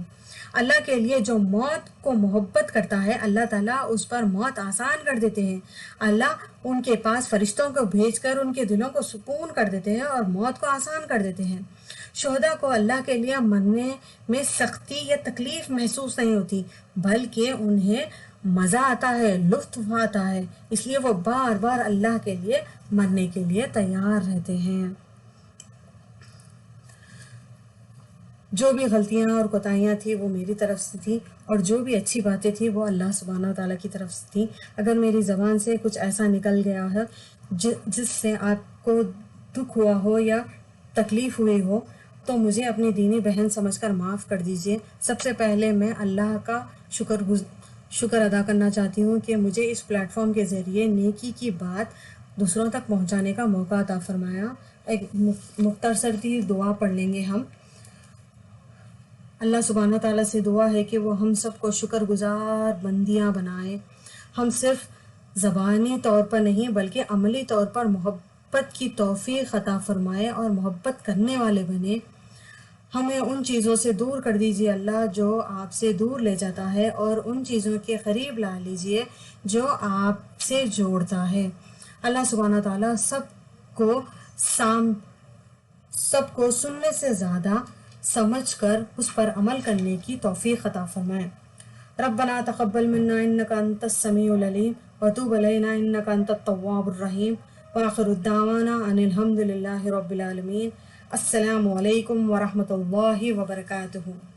اللہ کے لیے جو موت کو محبت کرتا ہے، اللہ تعالیٰ اس پر موت آسان کر دیتے ہیں۔ اللہ ان کے پاس فرشتوں کو بھیج کر ان کے دلوں کو سکون کر دیتے ہیں اور موت کو آسان کر دیتے ہیں۔ شہداء کو اللہ کے لیے مرنے میں سختی یا تکلیف محسوس نہیں ہوتی، بلکہ انہیں مزہ آتا ہے، لطف آتا ہے، اس لیے وہ بار بار اللہ کے لیے مرنے کے لیے تیار رہتے ہیں۔ جو بھی غلطیاں اور کوتاہیاں تھیں وہ میری طرف سے تھیں، اور جو بھی اچھی باتیں تھیں وہ اللہ سبحانہ و تعالیٰ کی طرف سے تھیں۔ اگر میری زبان سے کچھ ایسا نکل گیا ہے جس سے آپ کو دکھ ہوا ہو یا تکلیف ہوئی ہو تو مجھے اپنی دینی بہن سمجھ کر معاف کر دیجئے۔ سب سے پہلے میں اللہ کا شکر ادا کرنا چاہتی ہوں کہ مجھے اس پلیٹ فارم کے ذریعے نیکی کی بات دوسروں تک پہنچانے کا موقع عطا فرمایا۔ ایک مختصر سی دعا پڑھ لیں گے ہم۔ اللہ سبحانہ تعالیٰ سے دعا ہے کہ وہ ہم سب کو شکر گزار بندیاں بنائے، ہم صرف زبانی طور پر نہیں بلکہ عملی طور پر محبت کی توفیق عطا فرمائے اور محبت کرنے والے بنے۔ ہمیں ان چیزوں سے دور کر دیجیے اللہ جو آپ سے دور لے جاتا ہے، اور ان چیزوں کے قریب لا لیجیے جو آپ سے جوڑتا ہے۔ اللہ سبحانہ تعالیٰ سب کو سننے سے زیادہ سمجھ کر اس پر عمل کرنے کی توفیق عطا فرمائے۔ ربنا تقبل منا انك انت السميع العليم وتوب علينا انك انت التواب الرحيم واخر الدعوانا ان الحمد لله رب العالمين۔ السلام علیکم ورحمۃ اللہ وبرکاتہ۔